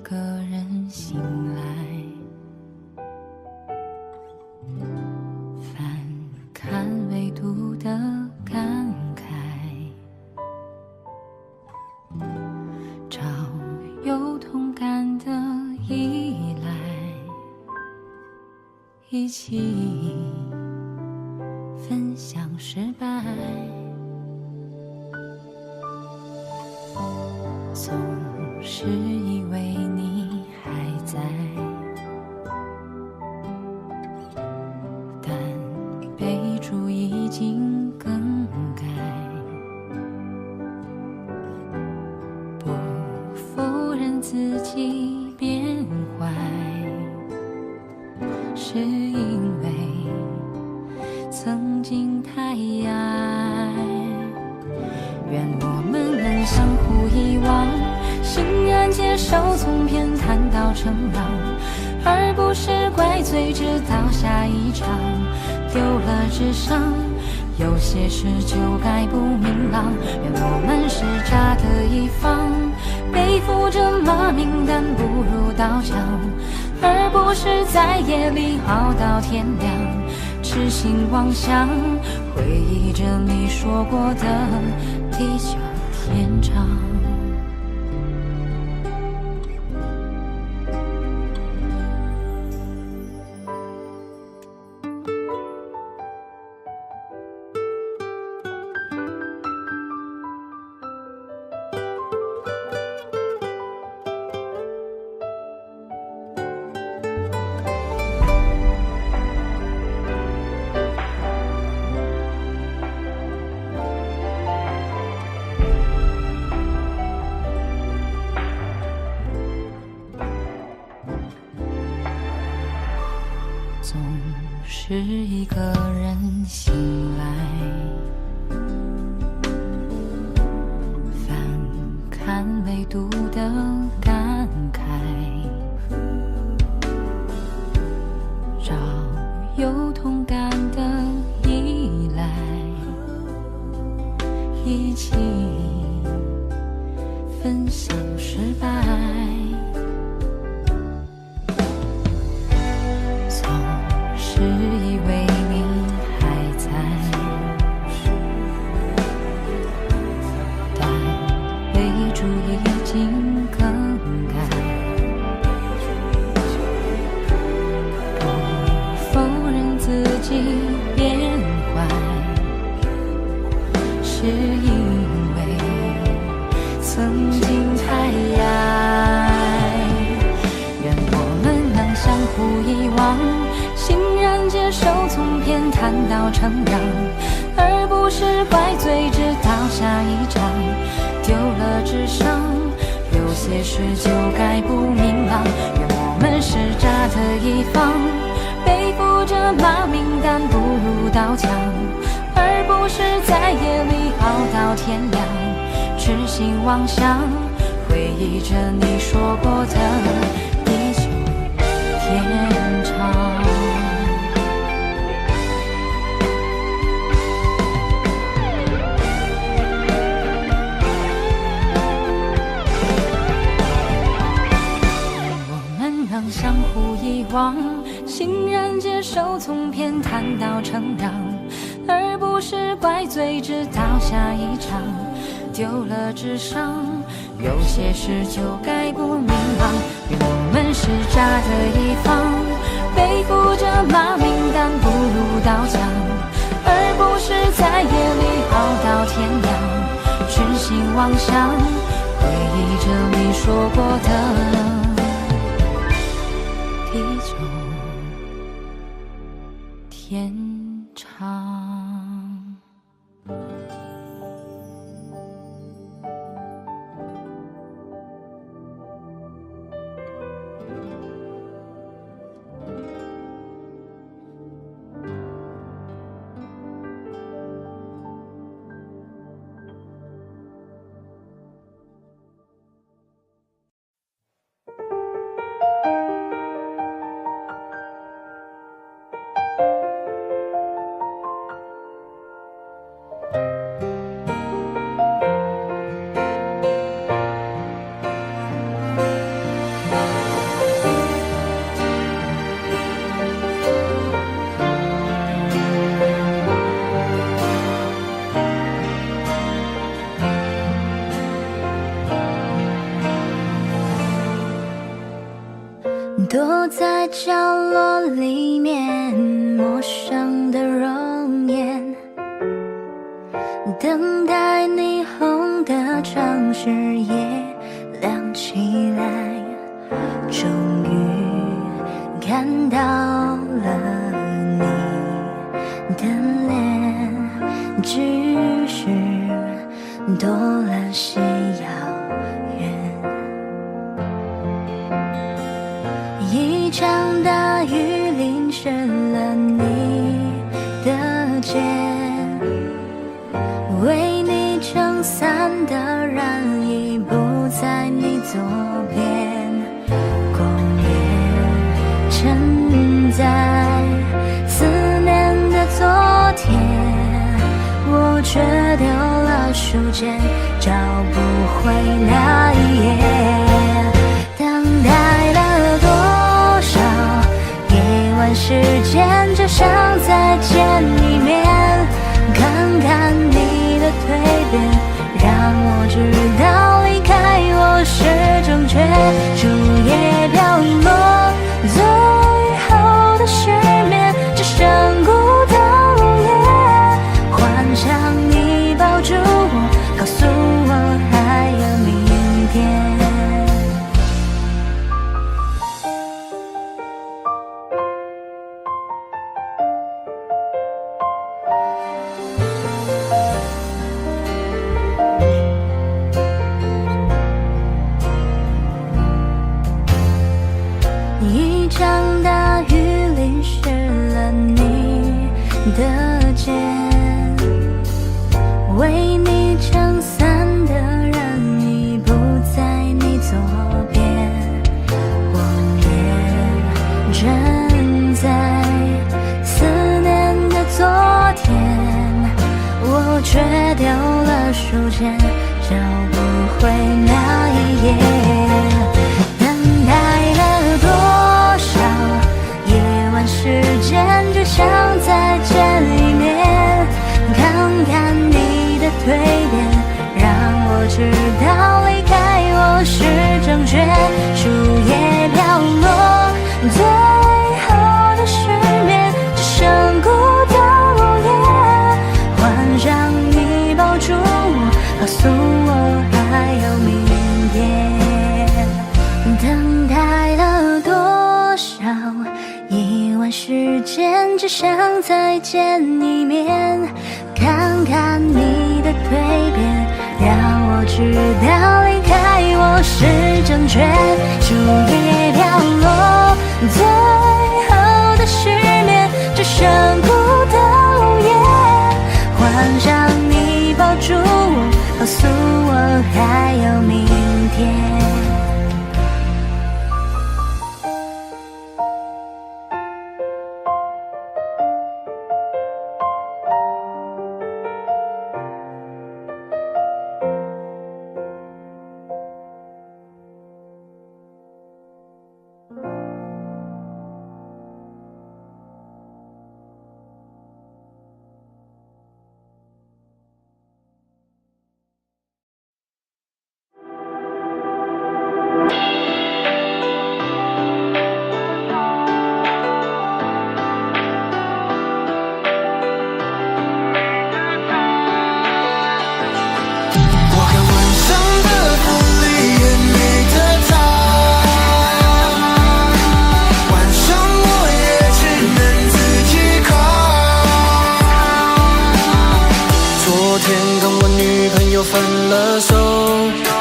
个人醒来，翻看唯独的感慨，找有同感的依赖，一起分享失败。总是以为你还在，但备注已经更改。不否认自己变坏，是因为曾经太爱。愿我们能相互遗忘，欣然接受从偏袒到成长，而不是怪罪直到下一场丢了智商。有些事就该不明朗，愿我们是渣的一方，背负着骂名但不入刀枪，而不是在夜里熬到天亮，痴心妄想，回忆着你说过的地久天长。总是一个人醒来，翻看唯独的感慨，找有同感的依赖，一起分享失败。是以为你还在，但备注已经更改。不否认自己变坏，是因为曾经太爱。愿我们能相互遗忘，欣然接受从偏袒到成长，而不是怪罪直到下一场丢了智商。有些事就该不明朗，愿我们是渣的一方，背负着骂名但不入刀枪，而不是在夜里熬到天亮，痴心妄想，回忆着你说过的地久天长。相互遗忘，欣然接受从偏袒到成长，而不是怪罪直到下一场丢了智商。有些事就该不明朗，愿我们是渣的一方，背负着骂名但不入刀枪，而不是在夜里熬到天亮，痴心妄想，回忆着你说过的地久天长。角落里面陌生的容颜，等待霓虹的城市也亮起来，终于看到了你的脸，只是多了些遥远。一场大雨淋湿了你的肩，为你撑伞的人已不在你左边，光也沉在思念的昨天，我却丢了书签，找不回那一页。等待了多少夜晚时间，只想再见一面，看看你的蜕变，让我知道离开我是正确。树叶飘落，最后的失眠，只剩孤岛落叶。幻想你抱住我，告诉我还有明天。一场大雨淋湿了你的肩，为你撑伞的人已不在你左边，光也沉在思念的昨天，我却丢了书签，找不回那一页。等待了多少夜晚时间，只想再见一面，看看你的蜕变，让我知道离开我是正确。树叶飘落，最后的失眠，只剩孤岛落叶。幻想你抱住我，告诉我还有明天。等待了多少夜晚时间，只想再见一面，看看你的蜕变，让我知道离开我是正确。树叶飘落，最后的失眠，只剩孤岛落叶。幻想你抱住我，告诉我还有明天。分了手，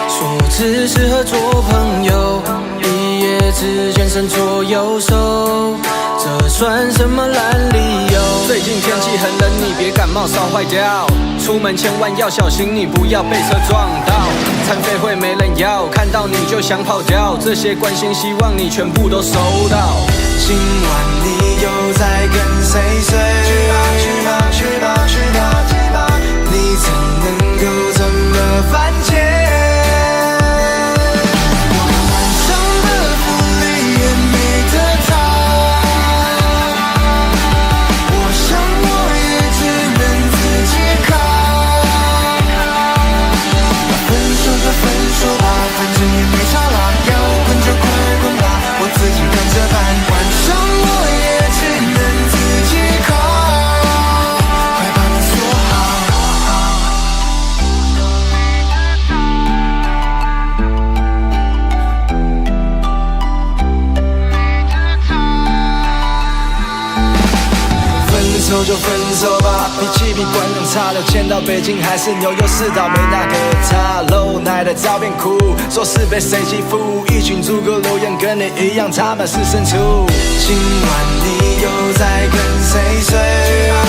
说只适合做朋友，一夜之间伸左右手，这算什么烂理由？最近天气很冷，你别感冒烧坏掉，出门千万要小心，你不要被车撞到。餐费会没人要，看到你就想跑掉，这些关心希望你全部都收到。今晚你又在跟谁睡？去吧去吧去吧去吧去吧，你怎能够这么犯贱？说吧，反正也没差啦，要滚就快滚吧，我自己看着办。晚上手吧。脾气比观众差的，迁到北京还是纽约市倒霉那个他。露奶的照片哭，说是被谁欺负，一群猪狗留言跟你一样，他们是牲畜。今晚你又在跟谁睡？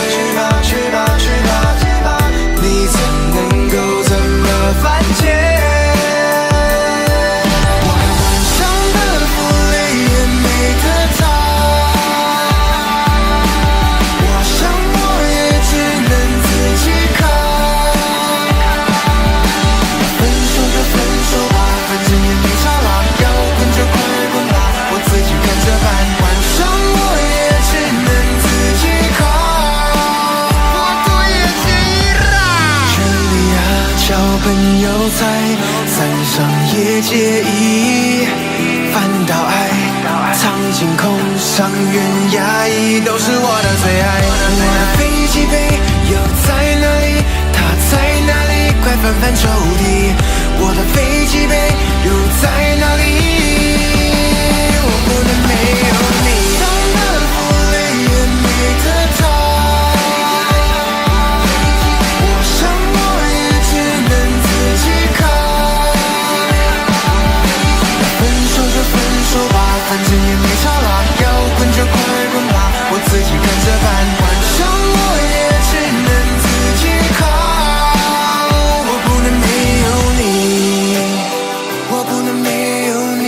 去吧去吧去吧去吧，你怎能够这么犯贱？朋友在山上也介意，反倒爱藏进空，伤怨压抑都是我的最爱。我的飞机杯又在哪里？它在哪里？快翻翻抽屉。我的飞机杯又在哪里？我不能没有你。伤得不累也没得逃。反正也没差啦，要滚就快滚吧，我自己看着办。晚上我也只能自己靠，我不能没有你，我不能没有你。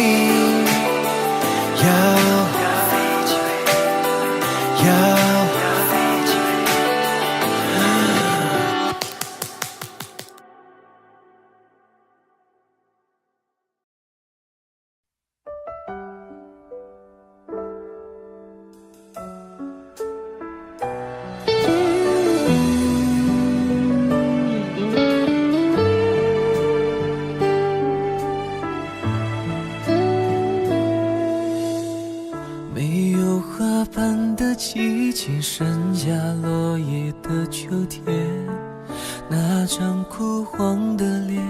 季节，剩下落叶的秋天，那张枯黄的脸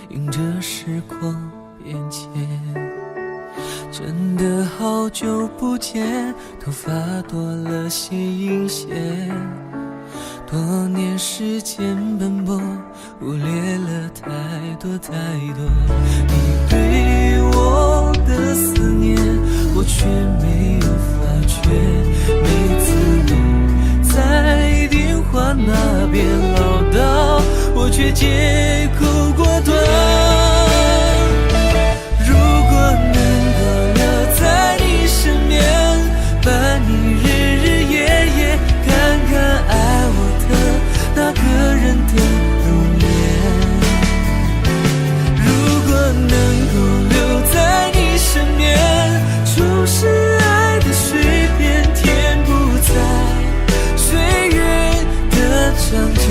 迎着时光变迁。真的好久不见，头发多了些阴线，多年时间奔波，忽略了太多太多。你对我的思念，我却没有发觉。每次你在电话那边唠叨，我却借口果断。如果能够留在你身边，伴你日日夜夜，看看爱我的那个人的容颜。如果能够留在你身边，注视爱的水边，填不在岁月的章节。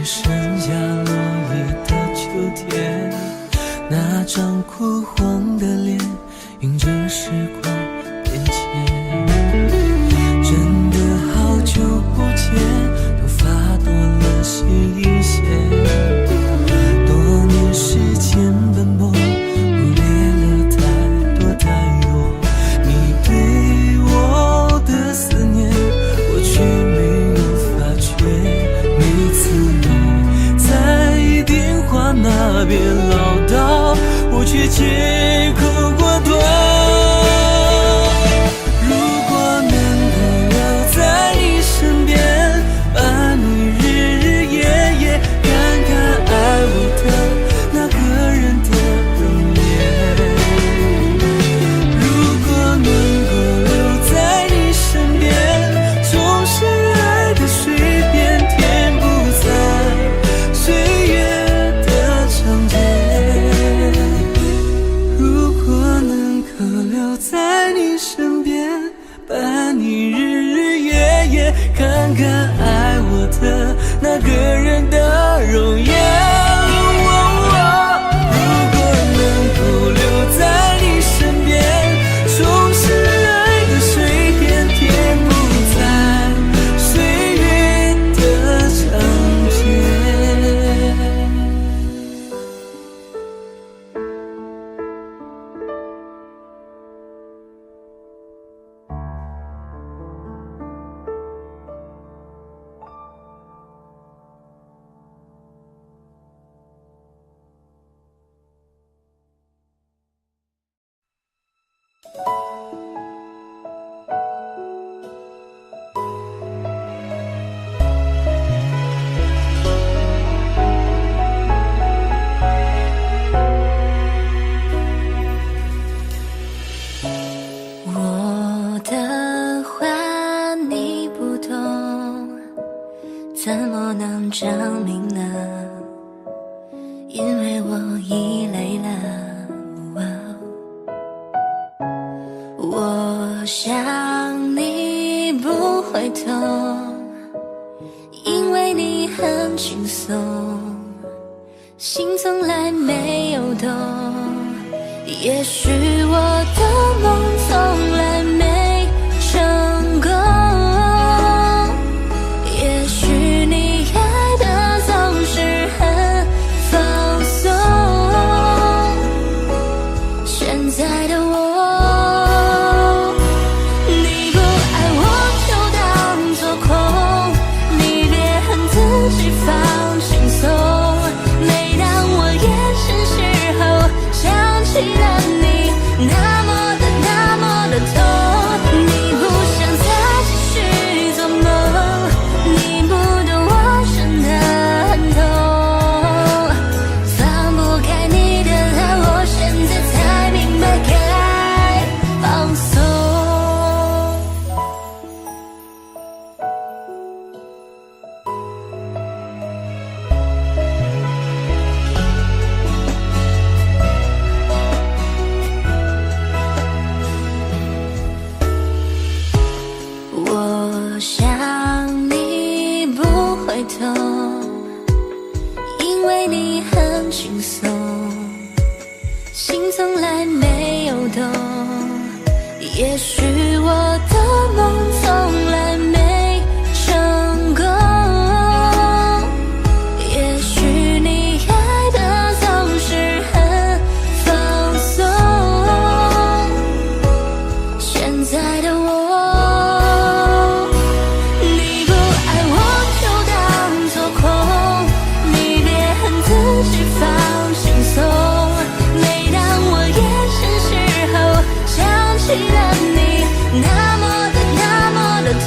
剩下落叶的秋天，那张枯黄的脸迎着时光变迁。真的好久不见，头发多了些阴线，多年时间奔波，忽略了太多太多。你对我的思念，我却没有发觉。每次电话那边唠叨，我却借口果断。如果能够留在你身边，伴你日日夜夜，看看爱我的那个人的容颜。如果能够留在你身边，总是爱的水边，填不在岁月在你身边，伴你日日夜夜，看看爱我的那个人的容颜。如果能够留在你身边，重拾爱的水怎么能证明呢？因为我已累了。我想你不会痛，因为你很轻松，心从来没有动。也许我的梦从来没成功，也许你爱的总是很放松。现在的我，你不爱我就当作空，你别恨自己放轻松。每当我眼神时候想起了你，那么的痛，你不想再继续做梦，你不懂我真的很痛，放不开你的爱，我现在才明白该放松。我想你不会痛，因为你很轻松，心从来没有动。也许我的梦从来没成功，也许你爱的总是很放松。现在的我，你不爱我就当作空，你别恨自己放轻松。每当我眼神时候想起了你，那么的痛，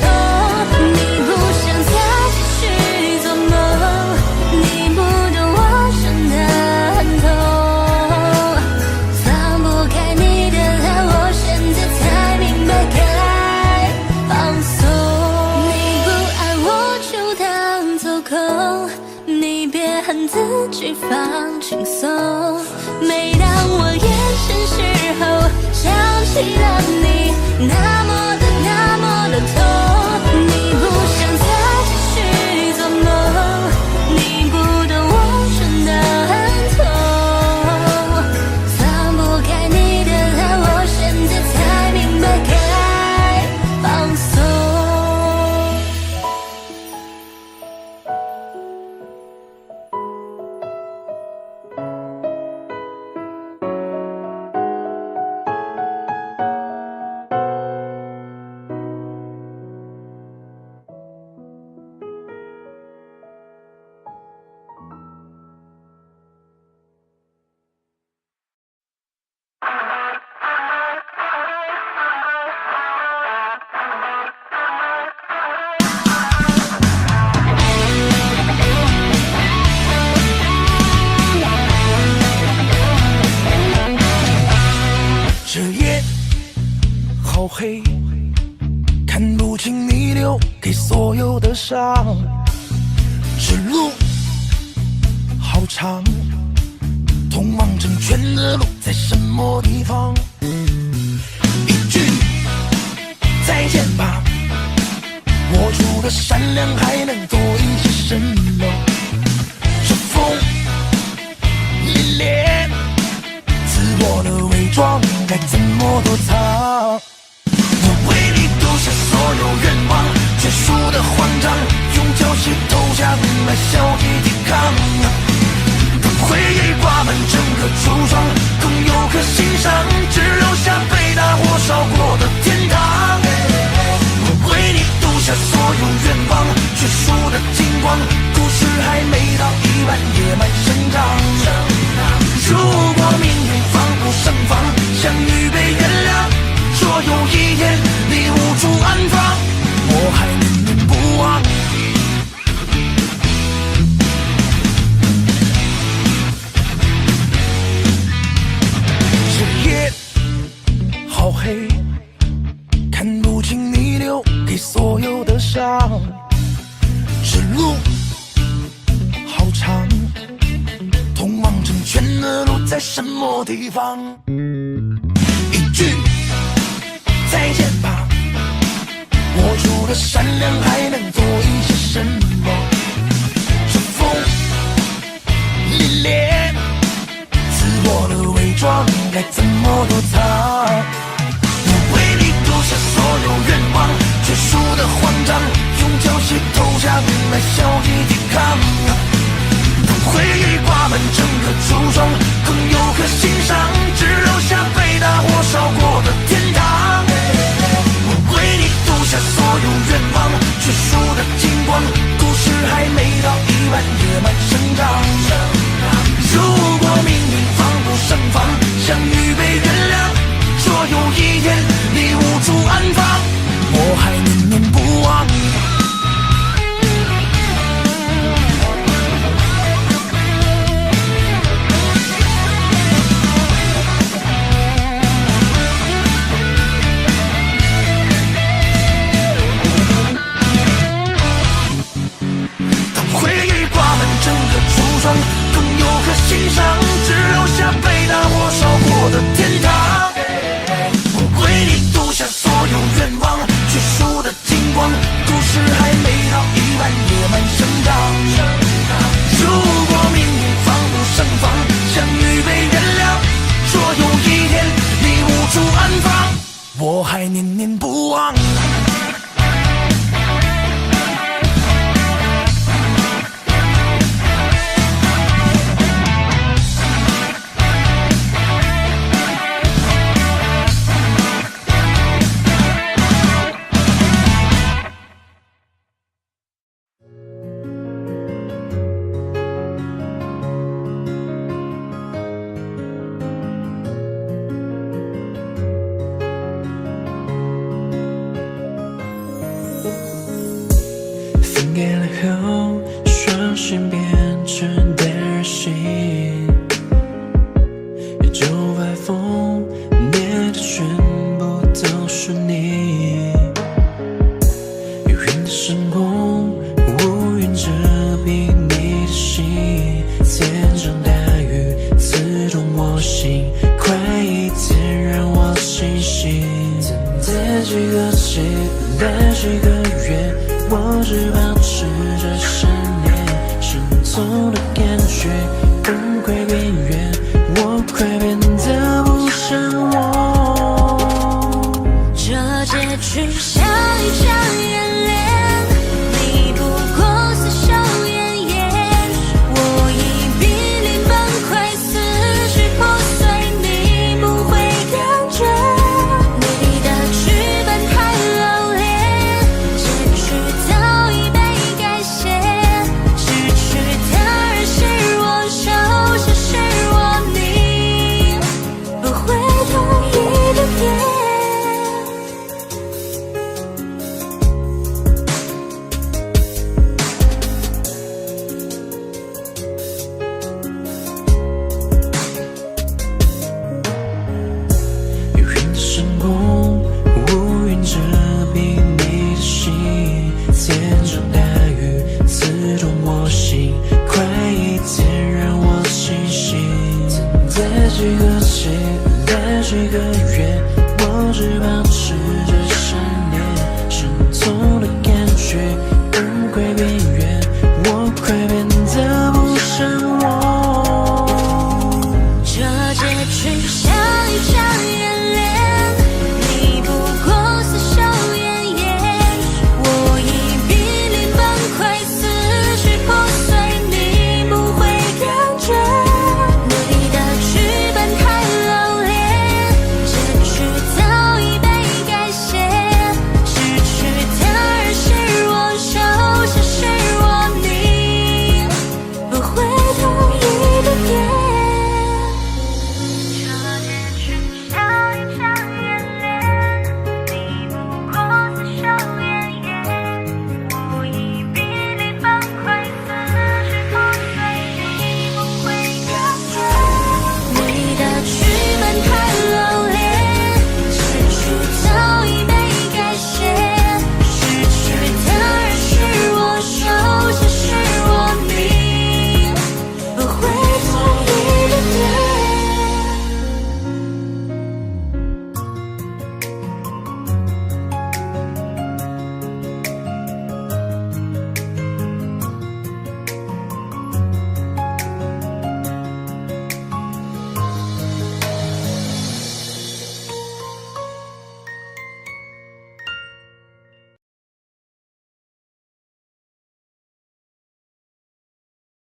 你不想再继续做梦，你不懂我真的很痛，放不开你的爱，我现在才明白该放松。你不爱我就当作空，你别恨自己放轻松。每当我眼神时候想起了你，那么的痛，你不想再继续做梦，你不懂我真的很痛，放不开你的爱，我现在才明白该放松。这夜好黑，看不清你留给所有的伤。这路好长，通往成全的路在什么地方？一句再见吧，握住的善良还能做一些什么？这风凛冽，自我的伪装该怎么躲藏？我为你丢下所有愿望，结束的慌张，用脚气投降来消极抵抗。当回忆挂满整个橱窗，更有颗心伤，只留下被大火烧过的天堂。我为你丢下所有愿望，结束的金光，故事还没到一半，野蛮生长。如果命运防不胜防，想预备原谅，若有一天你无处安放，我还念念不忘。这夜好黑，看不清你留给所有的伤。这路长，通往成全的路在什么地方？一句再见吧，我除了善良还能做一些什么？是风凛冽，刺破了伪装，该怎么躲藏？我为你丢下所有愿望，结束的慌张，用胶鞋投下冰来消极抵抗。当回忆挂满整个橱窗，更有可欣赏，只留下被大火烧过的天堂。我为你丢下所有愿望，结束的金光，故事还没到一半，野蛮生长。如果命运防不胜防，想预备原谅，说有一天你无处安放，我还念念不忘。更有可欣赏，只留下被大火烧过的天堂。我为你丢下所有愿望，结束的金光，故事还没到一半，野蛮生长。如果命运防不胜防，想预备原谅，说有一天你无处安放，我还念念不忘。分开了后，双心变成单人行，一周发疯，念的全部都是你。有云的升空，乌云遮蔽你的心，千场大雨刺痛我心，快一点让我清醒。等待几个季，等待几个月，我只保持着想念，心痛的感觉，崩溃边缘，我快变